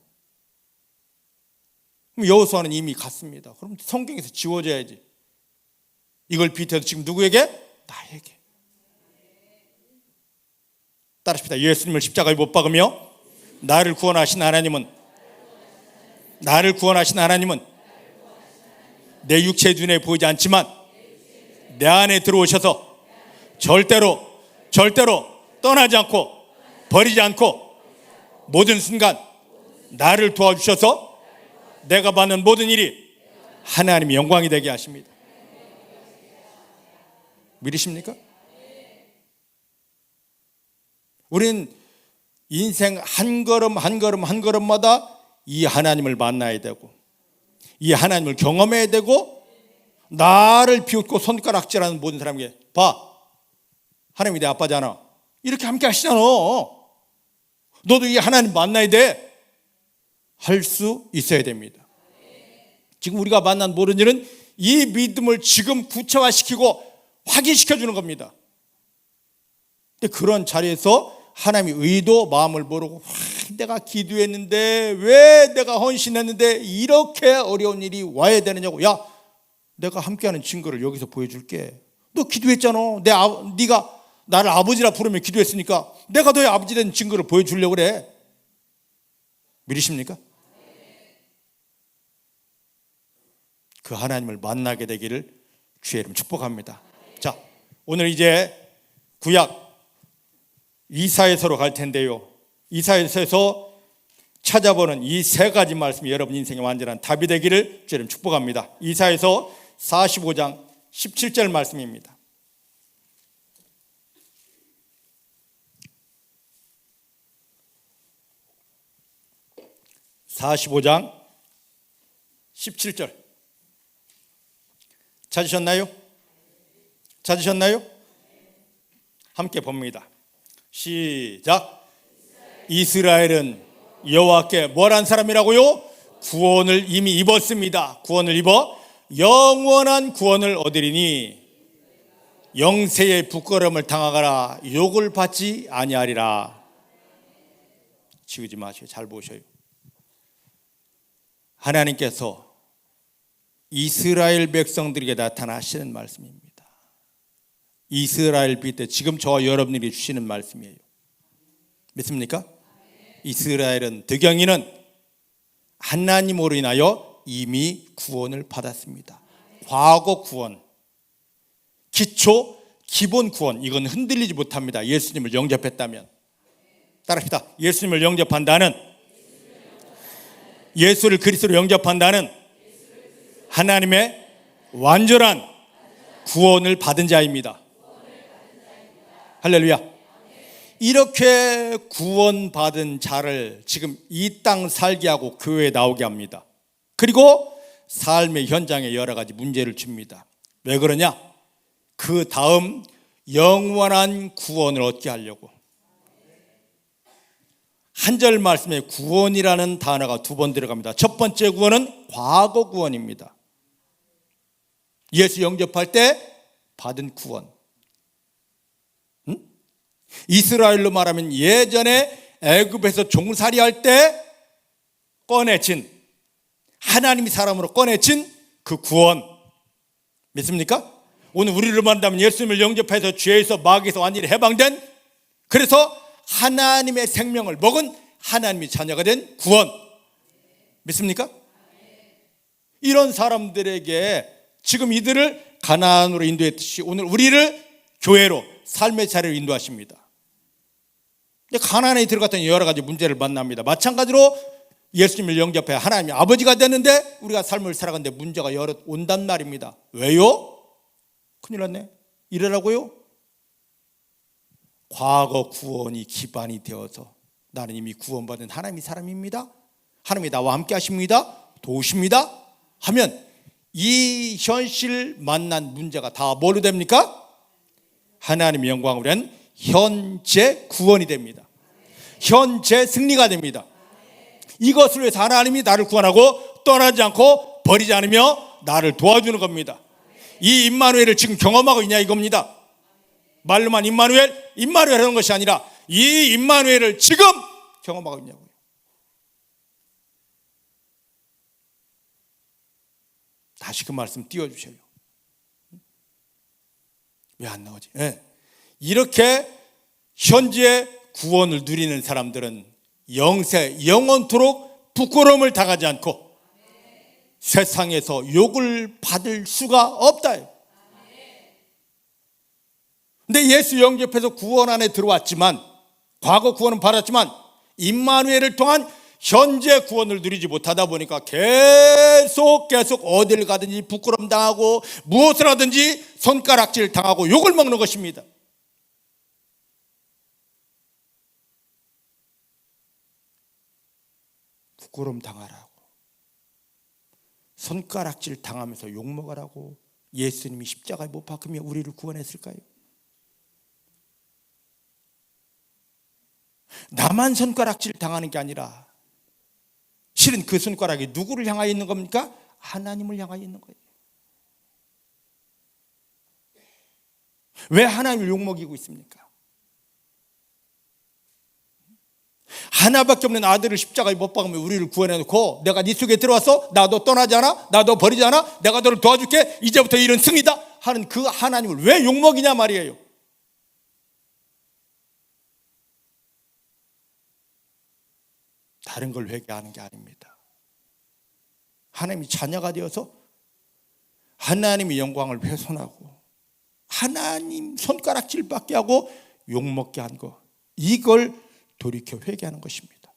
그럼 여호수아는 이미 갔습니다. 그럼 성경에서 지워져야지. 이걸 비롯해서 지금 누구에게? 나에게. 따라합시다. 예수님을 십자가에 못 박으며 나를 구원하신 하나님은 내 육체의 눈에 보이지 않지만 내 안에 들어오셔서 절대로 떠나지 않고 버리지 않고 모든 순간 나를 도와주셔서 내가 받는 모든 일이 하나님의 영광이 되게 하십니다. 믿으십니까? 우리는 인생 한 걸음마다 이 하나님을 만나야 되고 이 하나님을 경험해야 되고 나를 비웃고 손가락질하는 모든 사람에게 봐, 하나님이 내 아빠잖아. 이렇게 함께 하시잖아. 너도 이 하나님 만나야 돼. 할 수 있어야 됩니다. 지금 우리가 만난 모든 일은 이 믿음을 지금 구체화시키고 확인시켜주는 겁니다. 근데 그런 자리에서 하나님의 의도, 마음을 모르고 내가 기도했는데 왜 내가 헌신했는데 이렇게 어려운 일이 와야 되느냐고. 야, 내가 함께하는 증거를 여기서 보여줄게. 너 기도했잖아. 네가 나를 아버지라 부르며 기도했으니까 내가 너의 아버지 된 증거를 보여주려고 그래. 믿으십니까? 그 하나님을 만나게 되기를 주의 이름 축복합니다. 자, 오늘 이제 구약 이사야서로 갈 텐데요. 이사야서에서 찾아보는 이 세 가지 말씀이 여러분 인생의 완전한 답이 되기를 주님 축복합니다. 이사야서 45장 17절 말씀입니다. (45장 17절) 찾으셨나요? 찾으셨나요? 함께 봅니다. 시작. 이스라엘은 여호와께 뭐란 사람이라고요? 구원을 이미 입었습니다. 구원을 입어 영원한 구원을 얻으리니 영세의 부끄러움을 당하거나 욕을 받지 아니하리라. 지우지 마시고 잘 보셔요. 하나님께서 이스라엘 백성들에게 나타나시는 말씀입니다. 이스라엘 빛에 지금 저와 여러분들이 주시는 말씀이에요. 믿습니까? 이스라엘은 득영이는 하나님으로 인하여 이미 구원을 받았습니다. 과거 구원, 기초, 기본 구원, 이건 흔들리지 못합니다. 예수님을 영접했다면. 따라합시다. 예수님을 영접한다는, 예수를 그리스도로 영접한다는 하나님의 완전한 구원을 받은 자입니다. 할렐루야. 이렇게 구원받은 자를 지금 이 땅 살게 하고 교회에 나오게 합니다. 그리고 삶의 현장에 여러 가지 문제를 줍니다. 왜 그러냐? 그 다음 영원한 구원을 얻게 하려고. 한 절 말씀에 구원이라는 단어가 두 번 들어갑니다. 첫 번째 구원은 과거 구원입니다. 예수 영접할 때 받은 구원. 이스라엘로 말하면 예전에 애굽에서 종살이할 때 꺼내진, 하나님이 사람으로 꺼내진 그 구원. 믿습니까? 오늘 우리를 만나면 예수님을 영접해서 죄에서 마귀에서 완전히 해방된, 그래서 하나님의 생명을 먹은 하나님의 자녀가 된 구원. 믿습니까? 이런 사람들에게 지금 이들을 가나안으로 인도했듯이 오늘 우리를 교회로 삶의 자리로 인도하십니다. 가나안에 들어갔더니 여러 가지 문제를 만납니다. 마찬가지로 예수님을 영접해 하나님이 아버지가 됐는데 우리가 삶을 살아가는데 문제가 여러 온단 말입니다. 왜요? 큰일 났네. 이래라고요? 과거 구원이 기반이 되어서 나는 이미 구원받은 하나님의 사람입니다. 하나님이 나와 함께 하십니다. 도우십니다. 하면 이 현실 만난 문제가 다 뭐로 됩니까? 하나님의 영광으로 한 현재 구원이 됩니다. 현재 승리가 됩니다. 이것을 위해서 하나님이 나를 구원하고 떠나지 않고 버리지 않으며 나를 도와주는 겁니다. 이 임마누엘을 지금 경험하고 있냐 이겁니다. 말로만 임마누엘 하는 것이 아니라 이 임마누엘을 지금 경험하고 있냐고요. 다시 그 말씀 띄워주셔요. 왜 안 나오지? 네. 이렇게 현재 구원을 누리는 사람들은 영세, 영원토록 부끄러움을 당하지 않고 세상에서 욕을 받을 수가 없다. 근데 예수 영접해서 구원 안에 들어왔지만, 과거 구원은 받았지만 임마누엘을 통한 현재 구원을 누리지 못하다 보니까 계속 어딜 가든지 부끄러움 당하고 무엇을 하든지 손가락질 당하고 욕을 먹는 것입니다. 부끄러움 당하라고, 손가락질 당하면서 욕 먹으라고 예수님이 십자가에 못 박히며 우리를 구원했을까요? 나만 손가락질 당하는 게 아니라 실은 그 손가락이 누구를 향하여 있는 겁니까? 하나님을 향하여 있는 거예요. 왜 하나님을 욕먹이고 있습니까? 하나밖에 없는 아들을 십자가에 못 박으면 우리를 구원해놓고 내가 네 속에 들어와서 나 너 떠나지 않아? 나 너 버리지 않아? 내가 너를 도와줄게. 이제부터 일은 승리다 하는 그 하나님을 왜 욕먹이냐 말이에요. 다른 걸 회개하는 게 아닙니다. 하나님이 자녀가 되어서 하나님의 영광을 훼손하고 하나님 손가락질 받게 하고 욕먹게 한 거, 이걸 돌이켜 회개하는 것입니다.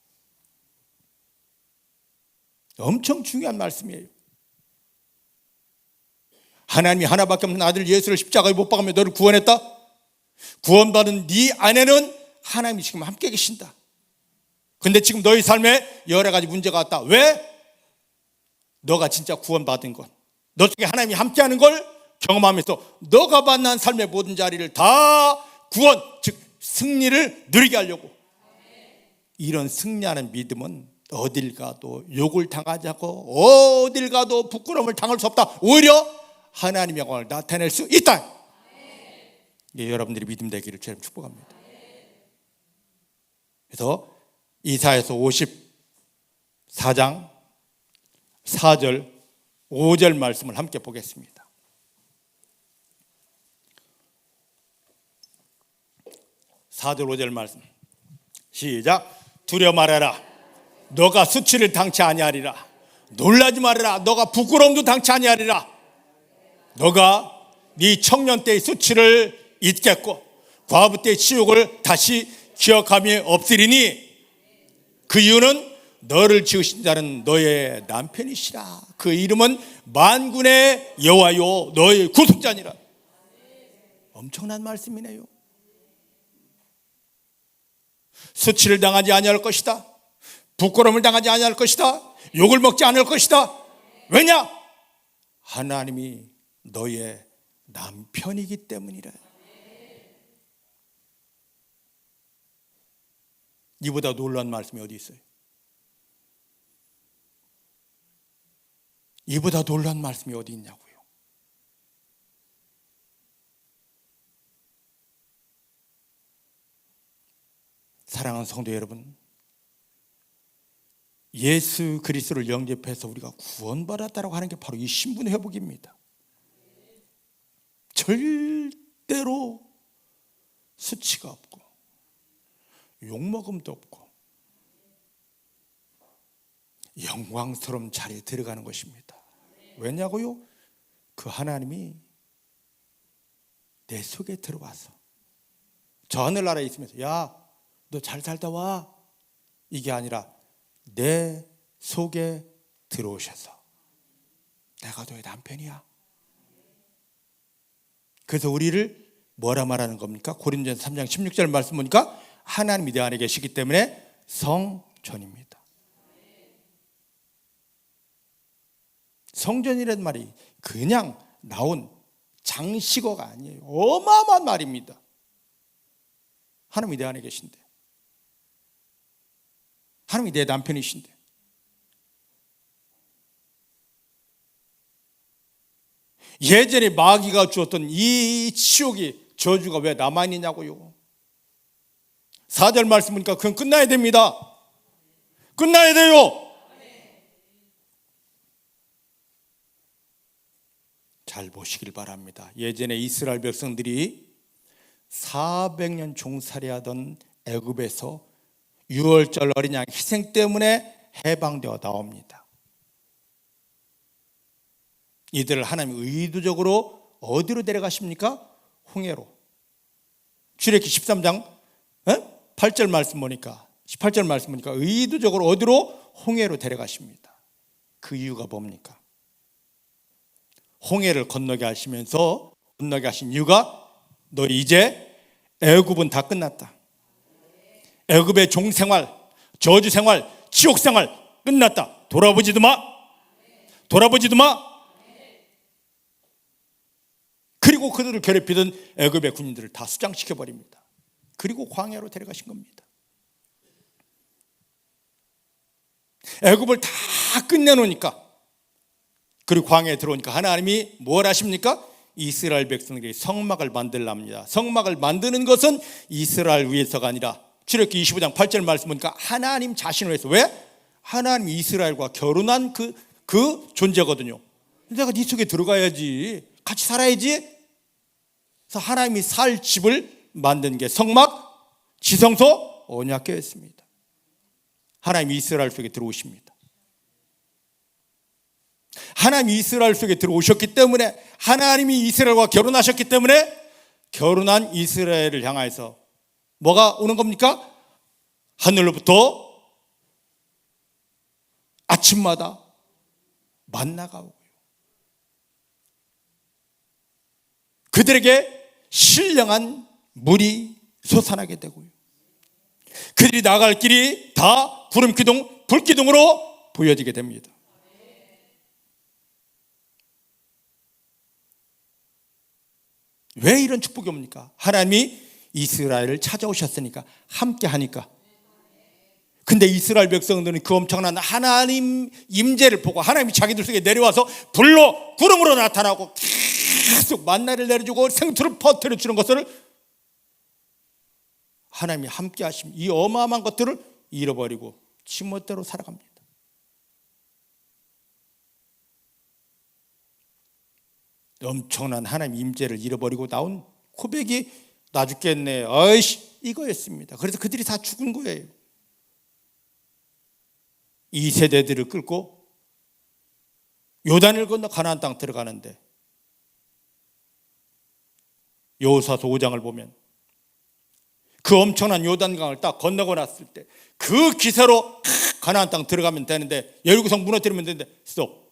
엄청 중요한 말씀이에요. 하나님이 하나밖에 없는 아들 예수를 십자가에 못 박으며 너를 구원했다. 구원받은 네 안에는 하나님이 지금 함께 계신다. 근데 지금 너희 삶에 여러 가지 문제가 왔다. 왜? 너가 진짜 구원받은 것, 너 속에 하나님이 함께하는 걸 경험하면서 너가 만난 삶의 모든 자리를 다 구원, 즉 승리를 누리게 하려고. 이런 승리하는 믿음은 어딜 가도 욕을 당하지 않고 어딜 가도 부끄러움을 당할 수 없다. 오히려 하나님의 영광을 나타낼 수 있다. 예, 여러분들이 믿음 되기를 주님 축복합니다. 그래서 이사야서 54장 4절 5절 말씀을 함께 보겠습니다. 4절 5절 말씀 시작. 두려워 말아라. 너가 수치를 당치 아니하리라. 놀라지 말아라. 너가 부끄러움도 당치 아니하리라. 너가 네 청년 때의 수치를 잊겠고 과부 때의 치욕을 다시 기억함이 없으리니 그 이유는 너를 지으신 자는 너의 남편이시라. 그 이름은 만군의 여호와요 너의 구속자니라. 엄청난 말씀이네요. 수치를 당하지 아니할 것이다. 부끄러움을 당하지 아니할 것이다. 욕을 먹지 않을 것이다. 왜냐? 하나님이 너의 남편이기 때문이라. 이보다 놀라운 말씀이 어디 있어요? 이보다 놀라운 말씀이 어디 있냐고요. 사랑하는 성도 여러분, 예수 그리스도를 영접해서 우리가 구원받았다고 하는 게 바로 이 신분 회복입니다. 절대로 수치가 없고 욕먹음도 없고 영광스러운 자리에 들어가는 것입니다. 왜냐고요? 그 하나님이 내 속에 들어와서 저 하늘나라에 있으면서 야, 너 잘 살다 와, 이게 아니라 내 속에 들어오셔서 내가 너의 남편이야. 그래서 우리를 뭐라 말하는 겁니까? 고린도전서 3장 16절 말씀 보니까 하나님이 내 안에 계시기 때문에 성전입니다. 성전이라는 말이 그냥 나온 장식어가 아니에요. 어마어마한 말입니다. 하나님이 내 안에 계신데, 하나님이 내 남편이신데, 예전에 마귀가 주었던 이 치욕이 저주가 왜 남아있냐고요. 4절 말씀 보니까 그건 끝나야 됩니다. 끝나야 돼요. 잘 보시길 바랍니다. 예전에 이스라엘 백성들이 400년 종살이하던 애굽에서 유월절 어린 양 희생 때문에 해방되어 나옵니다. 이들을 하나님이 의도적으로 어디로 데려가십니까? 홍해로. 출애굽기 13장 8절 말씀 보니까 18절 말씀 보니까 의도적으로 어디로? 홍해로 데려가십니다. 그 이유가 뭡니까? 홍해를 건너게 하시면서 건너게 하신 이유가 너 이제 애굽은 다 끝났다. 애굽의 종생활, 저주생활, 지옥생활 끝났다. 돌아보지도 마. 돌아보지도 마. 그리고 그들을 괴롭히던 애굽의 군인들을 다 수장시켜버립니다. 그리고 광야로 데려가신 겁니다. 애굽을 다 끝내놓으니까, 그리고 광야에 들어오니까 하나님이 뭘 하십니까? 이스라엘 백성들이 성막을 만들랍니다. 성막을 만드는 것은 이스라엘 위해서가 아니라 출애굽기 25장 8절 말씀 보니까 하나님 자신을 위해서. 왜? 하나님이 이스라엘과 결혼한 그 존재거든요. 내가 네 속에 들어가야지, 같이 살아야지. 그래서 하나님이 살 집을 만든 게 성막, 지성소, 언약궤였습니다. 하나님이 이스라엘 속에 들어오십니다. 하나님이 이스라엘 속에 들어오셨기 때문에, 하나님이 이스라엘과 결혼하셨기 때문에 결혼한 이스라엘을 향해서 뭐가 오는 겁니까? 하늘로부터 아침마다 만나가 오고요. 그들에게 신령한 물이 솟아나게 되고요. 그들이 나갈 길이 다 구름기둥, 불기둥으로 보여지게 됩니다. 왜 이런 축복이 옵니까? 하나님이 이스라엘을 찾아오셨으니까, 함께 하니까. 근데 이스라엘 백성들은 그 엄청난 하나님 임재를 보고 하나님이 자기들 속에 내려와서 불로 구름으로 나타나고 계속 만나를 내려주고 생수를 퍼뜨려 주는 것을, 하나님이 함께 하심, 이 어마어마한 것들을 잃어버리고 지멋대로 살아갑니다. 엄청난 하나님 임재를 잃어버리고 나온 고백이 나 죽겠네, 어이씨, 이거였습니다. 그래서 그들이 다 죽은 거예요. 이 세대들을 끌고 요단을 건너 가나안 땅 들어가는데, 여호수아서 5장을 보면 그 엄청난 요단강을 딱 건너고 났을 때 그 기세로 가나안 땅 들어가면 되는데, 여리고성 무너뜨리면 되는데, 스톱.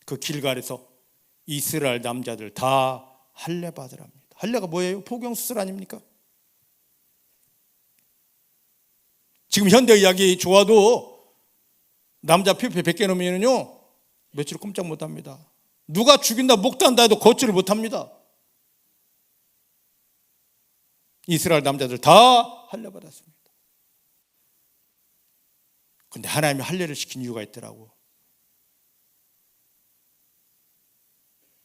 그 길갈에서 이스라엘 남자들 다 할례 받으랍니다. 할례가 뭐예요? 포경수술 아닙니까? 지금 현대 의학이 좋아도 남자 피부에 100개 넘으면요 며칠 꼼짝 못합니다. 누가 죽인다 목단다 해도 걷지를 못합니다. 이스라엘 남자들 다 할례 받았습니다. 근데 하나님이 할례를 시킨 이유가 있더라고.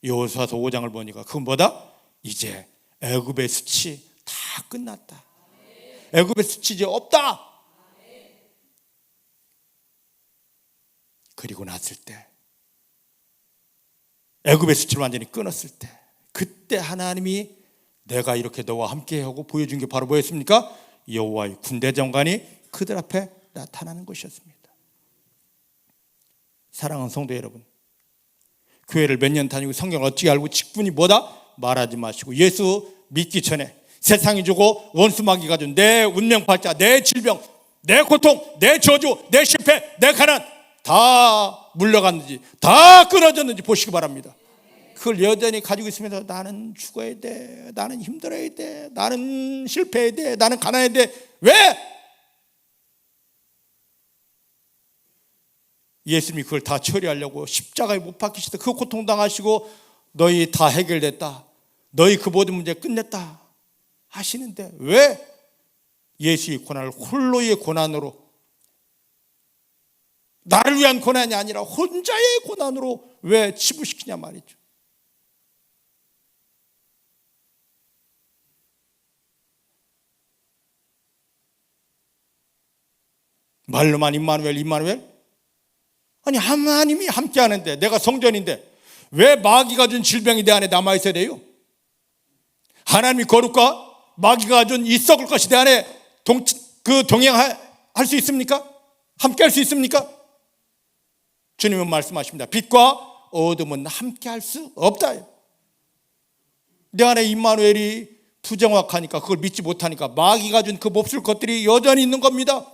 여호수아서 5장을 보니까 그건 뭐다? 이제 애굽의 수치 다 끝났다. 애굽의 수치 이제 없다. 그리고 났을 때, 애굽의 수치를 완전히 끊었을 때, 그때 하나님이 내가 이렇게 너와 함께하고 보여준 게 바로 뭐였습니까? 여호와의 군대 장관이 그들 앞에 나타나는 것이었습니다. 사랑하는 성도 여러분, 교회를 몇 년 다니고 성경을 어찌 알고 직분이 뭐다? 말하지 마시고, 예수 믿기 전에 세상이 주고 원수마귀가 준 내 운명팔자, 내 질병, 내 고통, 내 저주, 내 실패, 내 가난 다 물러갔는지, 다 끊어졌는지 보시기 바랍니다. 그걸 여전히 가지고 있으면서 나는 죽어야 돼, 나는 힘들어야 돼, 나는 실패해야 돼, 나는 가난해야 돼. 왜? 예수님이 그걸 다 처리하려고 십자가에 못 박히시다 그 고통당하시고 너희 다 해결됐다, 너희 그 모든 문제 끝냈다 하시는데, 왜 예수의 고난을 홀로의 고난으로, 나를 위한 고난이 아니라 혼자의 고난으로 왜 치부시키냐 말이죠. 말로만 임마누엘 임마누엘? 아니, 하나님이 함께 하는데, 내가 성전인데 왜 마귀가 준 질병이 내 안에 남아있어야 돼요? 하나님이 거룩과 마귀가 준 이 썩을 것이 내 안에 동행할 수 있습니까? 함께 할 수 있습니까? 주님은 말씀하십니다. 빛과 어둠은 함께 할 수 없다. 내 안에 임마누엘이 부정확하니까, 그걸 믿지 못하니까 마귀가 준 그 몹쓸 것들이 여전히 있는 겁니다.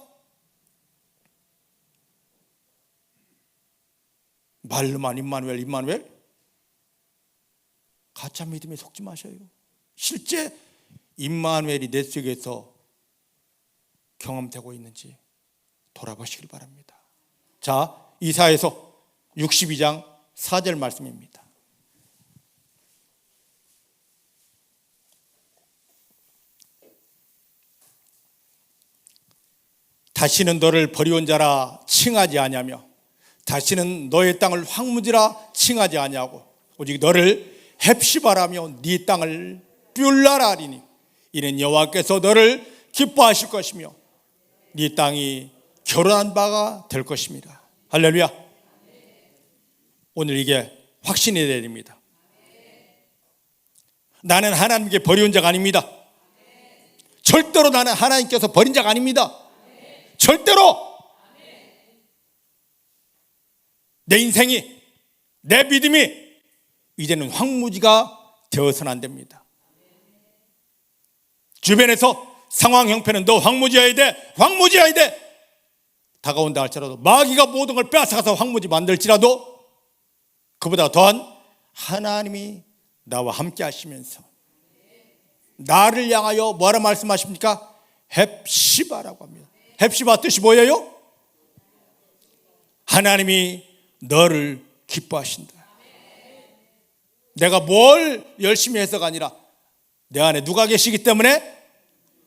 말로만 임마누엘 임마누엘? 가짜 믿음에 속지 마셔요. 실제 임마누엘이 내 속에서 경험되고 있는지 돌아보시길 바랍니다. 자, 이사야서 62장 4절 말씀입니다. 다시는 너를 버리온 자라 칭하지 아니하며 다시는 너의 땅을 황무지라 칭하지 아니하고 오직 너를 헵시바라며 네 땅을 뷸라라 하리니 이는 여호와께서 너를 기뻐하실 것이며 네 땅이 결혼한 바가 될 것입니다. 할렐루야. 오늘 이게 확신이 되어야 됩니다. 나는 하나님께 버려온 자가 아닙니다. 절대로 나는 하나님께서 버린 자가 아닙니다. 절대로. 내 인생이, 내 믿음이 이제는 황무지가 되어서는 안 됩니다. 주변에서 상황 형편은 너 황무지여야 돼, 황무지여야 돼, 다가온다 할지라도, 마귀가 모든 걸 빼앗아가서 황무지 만들지라도 그보다 더한 하나님이 나와 함께 하시면서 나를 향하여 뭐라 말씀하십니까? 헵시바라고 합니다. 헵시바 뜻이 뭐예요? 하나님이 너를 기뻐하신다. 내가 뭘 열심히 해서가 아니라 내 안에 누가 계시기 때문에?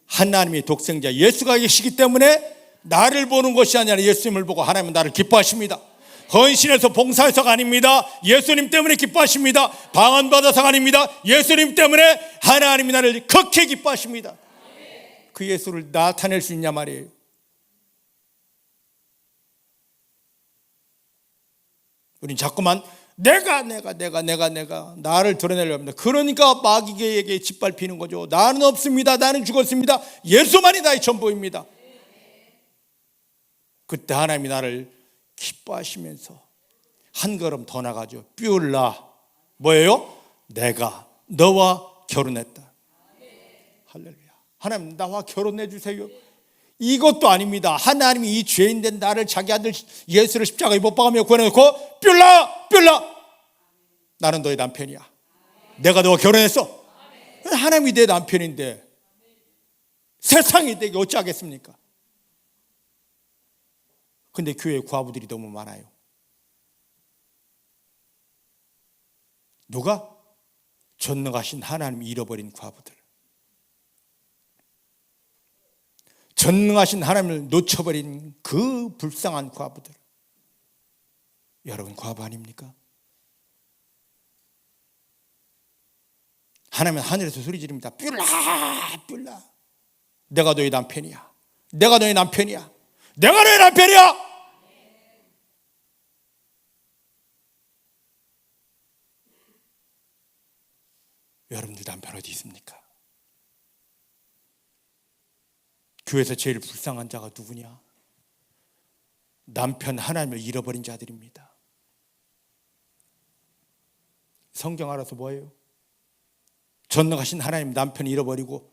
하나님의 독생자 예수가 계시기 때문에 나를 보는 것이 아니라 예수님을 보고 하나님은 나를 기뻐하십니다. 헌신해서 봉사해서가 아닙니다. 예수님 때문에 기뻐하십니다. 방언받아서가 아닙니다. 예수님 때문에 하나님이 나를 극히 기뻐하십니다. 그 예수를 나타낼 수 있냐 말이에요. 우린 자꾸만 내가 나를 드러내려고 합니다. 그러니까 마귀에게 짓밟히는 거죠. 나는 없습니다. 나는 죽었습니다. 예수만이 나의 전부입니다. 그때 하나님이 나를 기뻐하시면서 한 걸음 더 나가죠. 뷸라, 뭐예요? 내가 너와 결혼했다. 할렐루야. 하나님 나와 결혼해 주세요. 이것도 아닙니다. 하나님이 이 죄인된 나를 자기 아들 예수를 십자가에 못 박으며 구원해놓고 뷸라 나는 너의 남편이야. 내가 너와 결혼했어. 하나님이 내 남편인데 세상이 내게 어찌하겠습니까? 근데 교회에 과부들이 너무 많아요. 누가? 전능하신 하나님이 잃어버린 과부들, 전능하신 하나님을 놓쳐버린 그 불쌍한 과부들. 여러분 과부 아닙니까? 하나님은 하늘에서 소리 지릅니다. 뷸라 내가 너의 남편이야. 내가 너의 남편이야. 내가 너의 남편이야. 여러분들 남편 어디 있습니까? 교회에서 제일 불쌍한 자가 누구냐? 남편 하나님을 잃어버린 자들입니다. 성경 알아서 뭐예요? 전능하신 하나님 남편 잃어버리고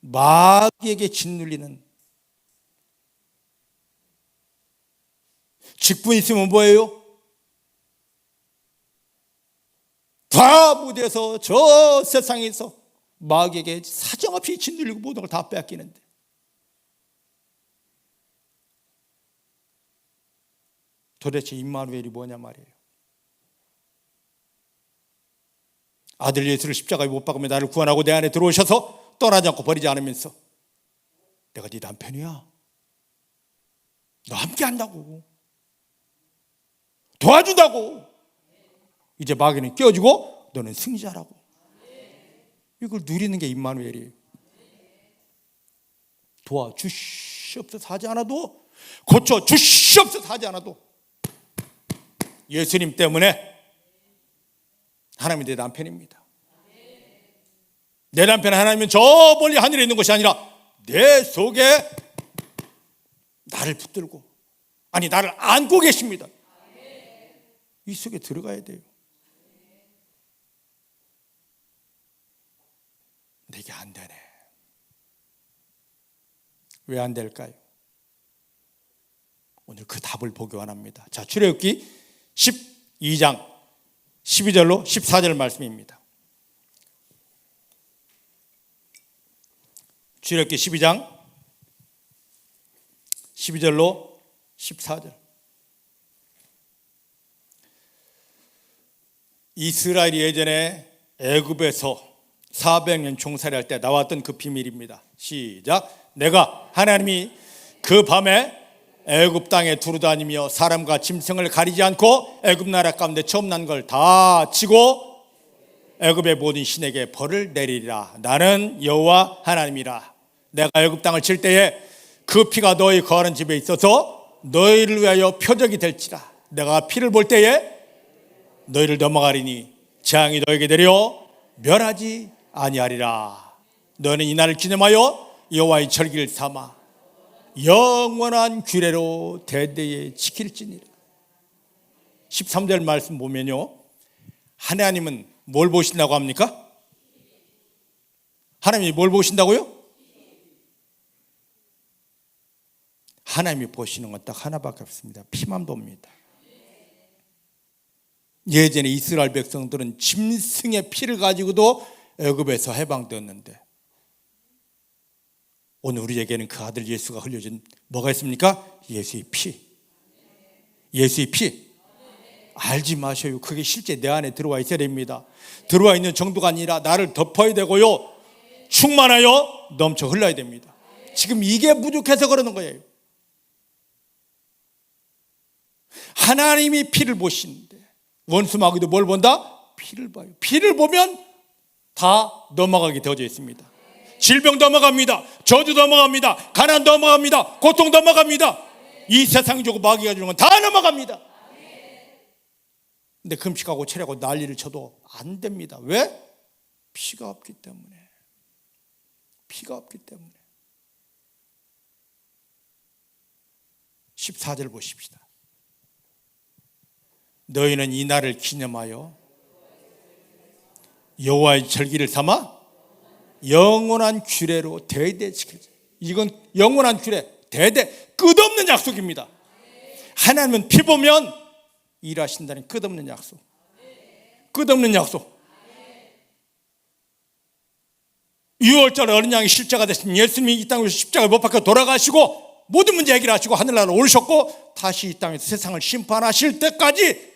마귀에게 짓눌리는, 직분 있으면 뭐예요? 다 무대에서 저 세상에서 마귀에게 사정없이 짓눌리고 모든 걸 다 빼앗기는데, 도대체 임마누엘이 뭐냐 말이에요. 아들 예수를 십자가에 못 박으며 나를 구원하고 내 안에 들어오셔서 떠나지 않고 버리지 않으면서 내가 네 남편이야. 너 함께 한다고. 도와준다고. 이제 마귀는 깨어지고 너는 승리자라고. 이걸 누리는 게 임마누엘이에요. 도와주시옵소서 하지 않아도, 고쳐주시옵소서 하지 않아도 예수님 때문에 하나님이 내 남편입니다. 내 남편 하나님은 저 멀리 하늘에 있는 것이 아니라 내 속에 나를 붙들고, 아니 나를 안고 계십니다. 이 속에 들어가야 돼요. 내게 안 되네. 왜 안 될까요? 오늘 그 답을 보기 원합니다. 자, 출애굽기 12장 12절로 14절 말씀입니다. 출애굽기 12장 12절로 14절. 이스라엘이 예전에 애굽에서 400년 종살이할 때 나왔던 그 비밀입니다. 시작. 내가 하나님이 그 밤에 애굽 땅에 두루다니며 사람과 짐승을 가리지 않고 애굽 나라 가운데 처음 난 걸 다 치고 애굽의 모든 신에게 벌을 내리리라. 나는 여호와 하나님이라. 내가 애굽 땅을 칠 때에 그 피가 너희 거하는 집에 있어서 너희를 위하여 표적이 될지라. 내가 피를 볼 때에 너희를 넘어가리니 재앙이 너에게 내려 멸하지 아니하리라. 너는 이 날을 기념하여 여호와의 절기를 삼아 영원한 규례로 대대에 지킬지니라. 13절 말씀 보면요, 하나님은 뭘 보신다고 합니까? 하나님이 뭘 보신다고요? 하나님이 보시는 건 딱 하나밖에 없습니다. 피만 봅니다. 예전에 이스라엘 백성들은 짐승의 피를 가지고도 애굽에서 해방되었는데 오늘 우리에게는 그 아들 예수가 흘려진 뭐가 있습니까? 예수의 피. 예수의 피. 알지 마셔요. 그게 실제 내 안에 들어와 있어야 됩니다. 들어와 있는 정도가 아니라 나를 덮어야 되고요, 충만하여 넘쳐 흘러야 됩니다. 지금 이게 부족해서 그러는 거예요. 하나님이 피를 보시는데 원수 마귀도 뭘 본다? 피를 봐요. 피를 보면 다 넘어가게 되어져 있습니다. 질병 넘어갑니다. 저주 넘어갑니다. 가난 넘어갑니다. 고통 넘어갑니다. 이 세상이 주고 마귀가 주는 건 다 넘어갑니다. 근데 금식하고 체력하고 난리를 쳐도 안 됩니다. 왜? 피가 없기 때문에. 피가 없기 때문에. 14절 보십시다. 너희는 이 날을 기념하여 여호와의 절기를 삼아 영원한 규례로 대대 지키자. 이건 영원한 규례, 대대 끝없는 약속입니다. 하나님은 피 보면 일하신다는 끝없는 약속. 끝없는 약속. 6월절 어린 양이 십자가 되신 예수님이 이 땅에서 십자가에 못 박혀 돌아가시고 모든 문제 해결하시고 하늘나라로 오르셨고 다시 이 땅에서 세상을 심판하실 때까지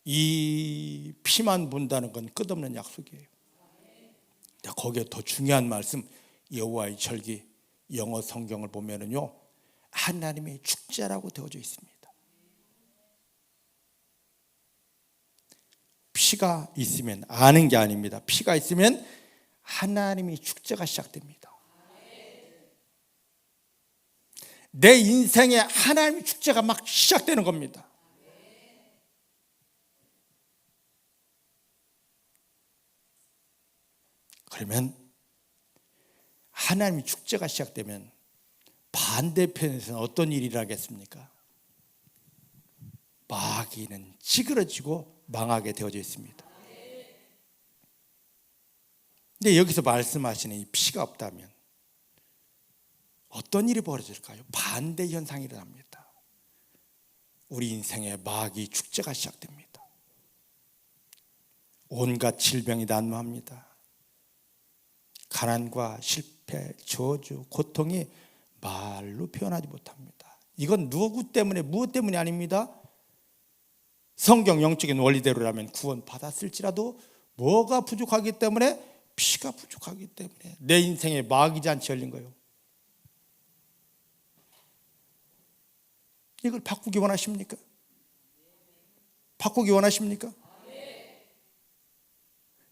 이 피만 본다는 건 끝없는 약속이에요. 거기에 더 중요한 말씀, 여호와의 절기, 영어 성경을 보면은요, 하나님의 축제라고 되어져 있습니다. 피가 있으면 아는 게 아닙니다. 피가 있으면 하나님의 축제가 시작됩니다. 내 인생에 하나님의 축제가 막 시작되는 겁니다. 그러면 하나님의 축제가 시작되면 반대편에서는 어떤 일이 일어나겠습니까? 마귀는 찌그러지고 망하게 되어져 있습니다. 근데 여기서 말씀하시는 이 피가 없다면 어떤 일이 벌어질까요? 반대 현상이 일어납니다. 우리 인생에 마귀 축제가 시작됩니다. 온갖 질병이 난무합니다. 가난과 실패, 저주, 고통이 말로 표현하지 못합니다. 이건 누구 때문에, 무엇 때문이 아닙니다. 성경 영적인 원리대로라면 구원 받았을지라도 뭐가 부족하기 때문에? 피가 부족하기 때문에 내 인생에 마귀 잔치 열린 거예요. 이걸 바꾸기 원하십니까? 바꾸기 원하십니까?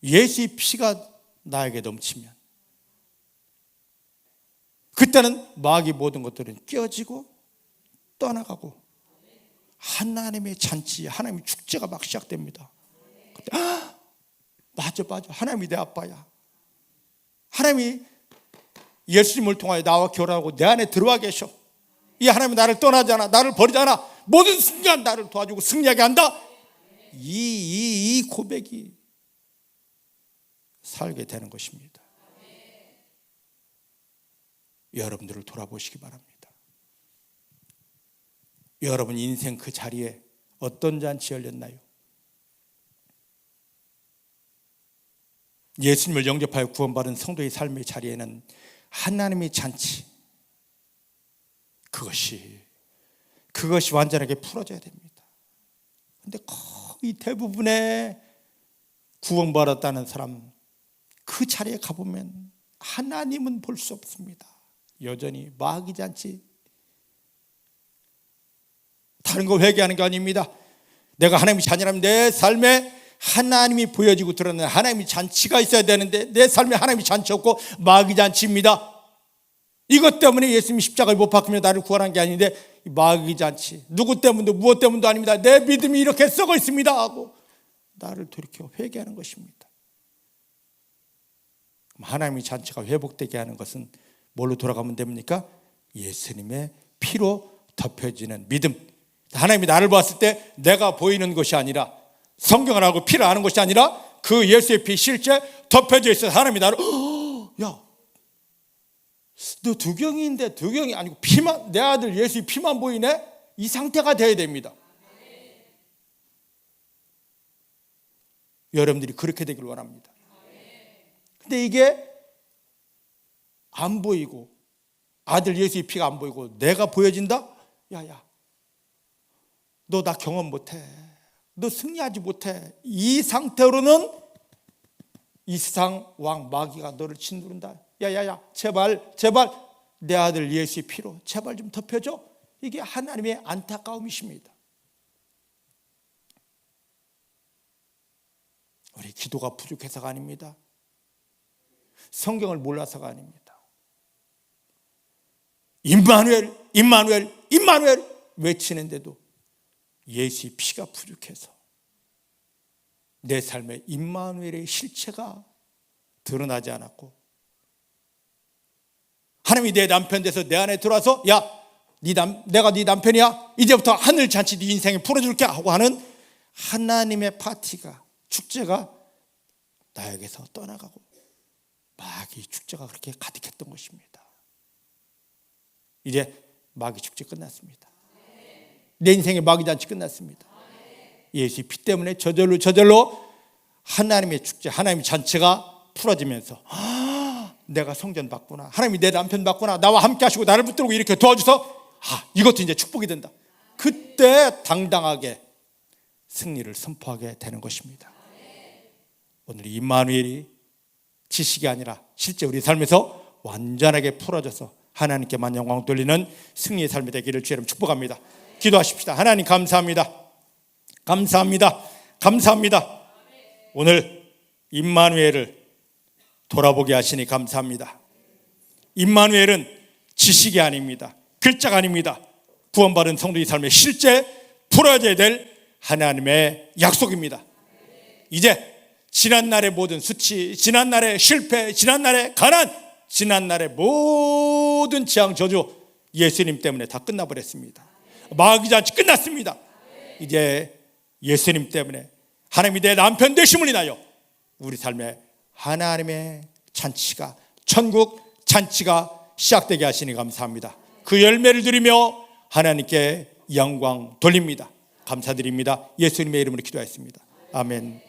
예수의 피가 나에게 넘치면 그때는 마귀 모든 것들은 깨어지고 떠나가고 하나님의 잔치, 하나님의 축제가 막 시작됩니다. 그때 맞아 하나님이 내 아빠야. 하나님이 예수님을 통하여 나와 결혼하고 내 안에 들어와 계셔. 이 하나님이 나를 떠나지 않아, 나를 버리지 않아, 모든 순간 나를 도와주고 승리하게 한다. 이 고백이 살게 되는 것입니다. 여러분들을 돌아보시기 바랍니다. 여러분 인생 그 자리에 어떤 잔치 열렸나요? 예수님을 영접하여 구원받은 성도의 삶의 자리에는 하나님의 잔치, 그것이 완전하게 풀어져야 됩니다. 그런데 거의 대부분의 구원받았다는 사람, 그 자리에 가보면 하나님은 볼 수 없습니다. 여전히 마귀 잔치. 다른 거 회개하는 게 아닙니다. 내가 하나님의 자녀라면 내 삶에 하나님이 보여지고 드러나는 하나님의 잔치가 있어야 되는데 내 삶에 하나님의 잔치 없고 마귀 잔치입니다. 이것 때문에 예수님이 십자가에 못 박히며 나를 구원한 게 아닌데 마귀 잔치, 누구 때문도 무엇 때문도 아닙니다. 내 믿음이 이렇게 썩어 있습니다 하고 나를 돌이켜 회개하는 것입니다. 하나님의 잔치가 회복되게 하는 것은 뭘로 돌아가면 됩니까? 예수님의 피로 덮여지는 믿음. 하나님이 나를 봤을 때 내가 보이는 것이 아니라, 성경을 알고 피를 아는 것이 아니라 그 예수의 피 실제 덮여져 있어서 하나님이 나를 야, 너 두경이인데 두경이 아니고 피만, 내 아들 예수의 피만 보이네? 이 상태가 돼야 됩니다. 여러분들이 그렇게 되길 원합니다. 근데 이게 안 보이고 아들 예수의 피가 안 보이고 내가 보여진다? 야야, 너 나 경험 못해. 너 승리하지 못해. 이 상태로는 이 세상 왕 마귀가 너를 짓누른다. 야야야, 제발 내 아들 예수의 피로 제발 좀 덮여줘. 이게 하나님의 안타까움이십니다. 우리 기도가 부족해서가 아닙니다. 성경을 몰라서가 아닙니다. 임마누엘, 임마누엘, 임마누엘 외치는데도 예수의 피가 부족해서 내 삶에 임마누엘의 실체가 드러나지 않았고, 하나님이 내 남편 돼서 내 안에 들어와서 야, 내가 네 남편이야, 이제부터 하늘 잔치 네 인생에 풀어줄게 하고 하는 하나님의 파티가, 축제가 나에게서 떠나가고 마귀 축제가 그렇게 가득했던 것입니다. 이제 마귀 축제 끝났습니다. 내 인생의 마귀 잔치 끝났습니다. 예수의 피 때문에 저절로 하나님의 축제, 하나님의 잔치가 풀어지면서 내가 성전 받구나, 하나님이 내 남편 받구나, 나와 함께 하시고 나를 붙들고 이렇게 도와줘서 이것도 이제 축복이 된다. 그때 당당하게 승리를 선포하게 되는 것입니다. 오늘 임마누엘이 지식이 아니라 실제 우리 삶에서 완전하게 풀어져서 하나님께만 영광 돌리는 승리의 삶이 되기를 주의 이름 축복합니다. 기도하십시다. 하나님 감사합니다. 감사합니다. 감사합니다. 오늘 임마누엘을 돌아보게 하시니 감사합니다. 임마누엘은 지식이 아닙니다. 글자가 아닙니다. 구원받은 성도의 삶에 실제 풀어져야 될 하나님의 약속입니다. 이제 지난날의 모든 수치, 지난날의 실패, 지난날의 가난, 지난날의 모든 재앙 저주 예수님 때문에 다 끝나버렸습니다. 마귀 잔치 끝났습니다. 이제 예수님 때문에 하나님이 내 남편 되심을 인하여 우리 삶에 하나님의 잔치가, 천국 잔치가 시작되게 하시니 감사합니다. 그 열매를 드리며 하나님께 영광 돌립니다. 감사드립니다. 예수님의 이름으로 기도하였습니다. 아멘.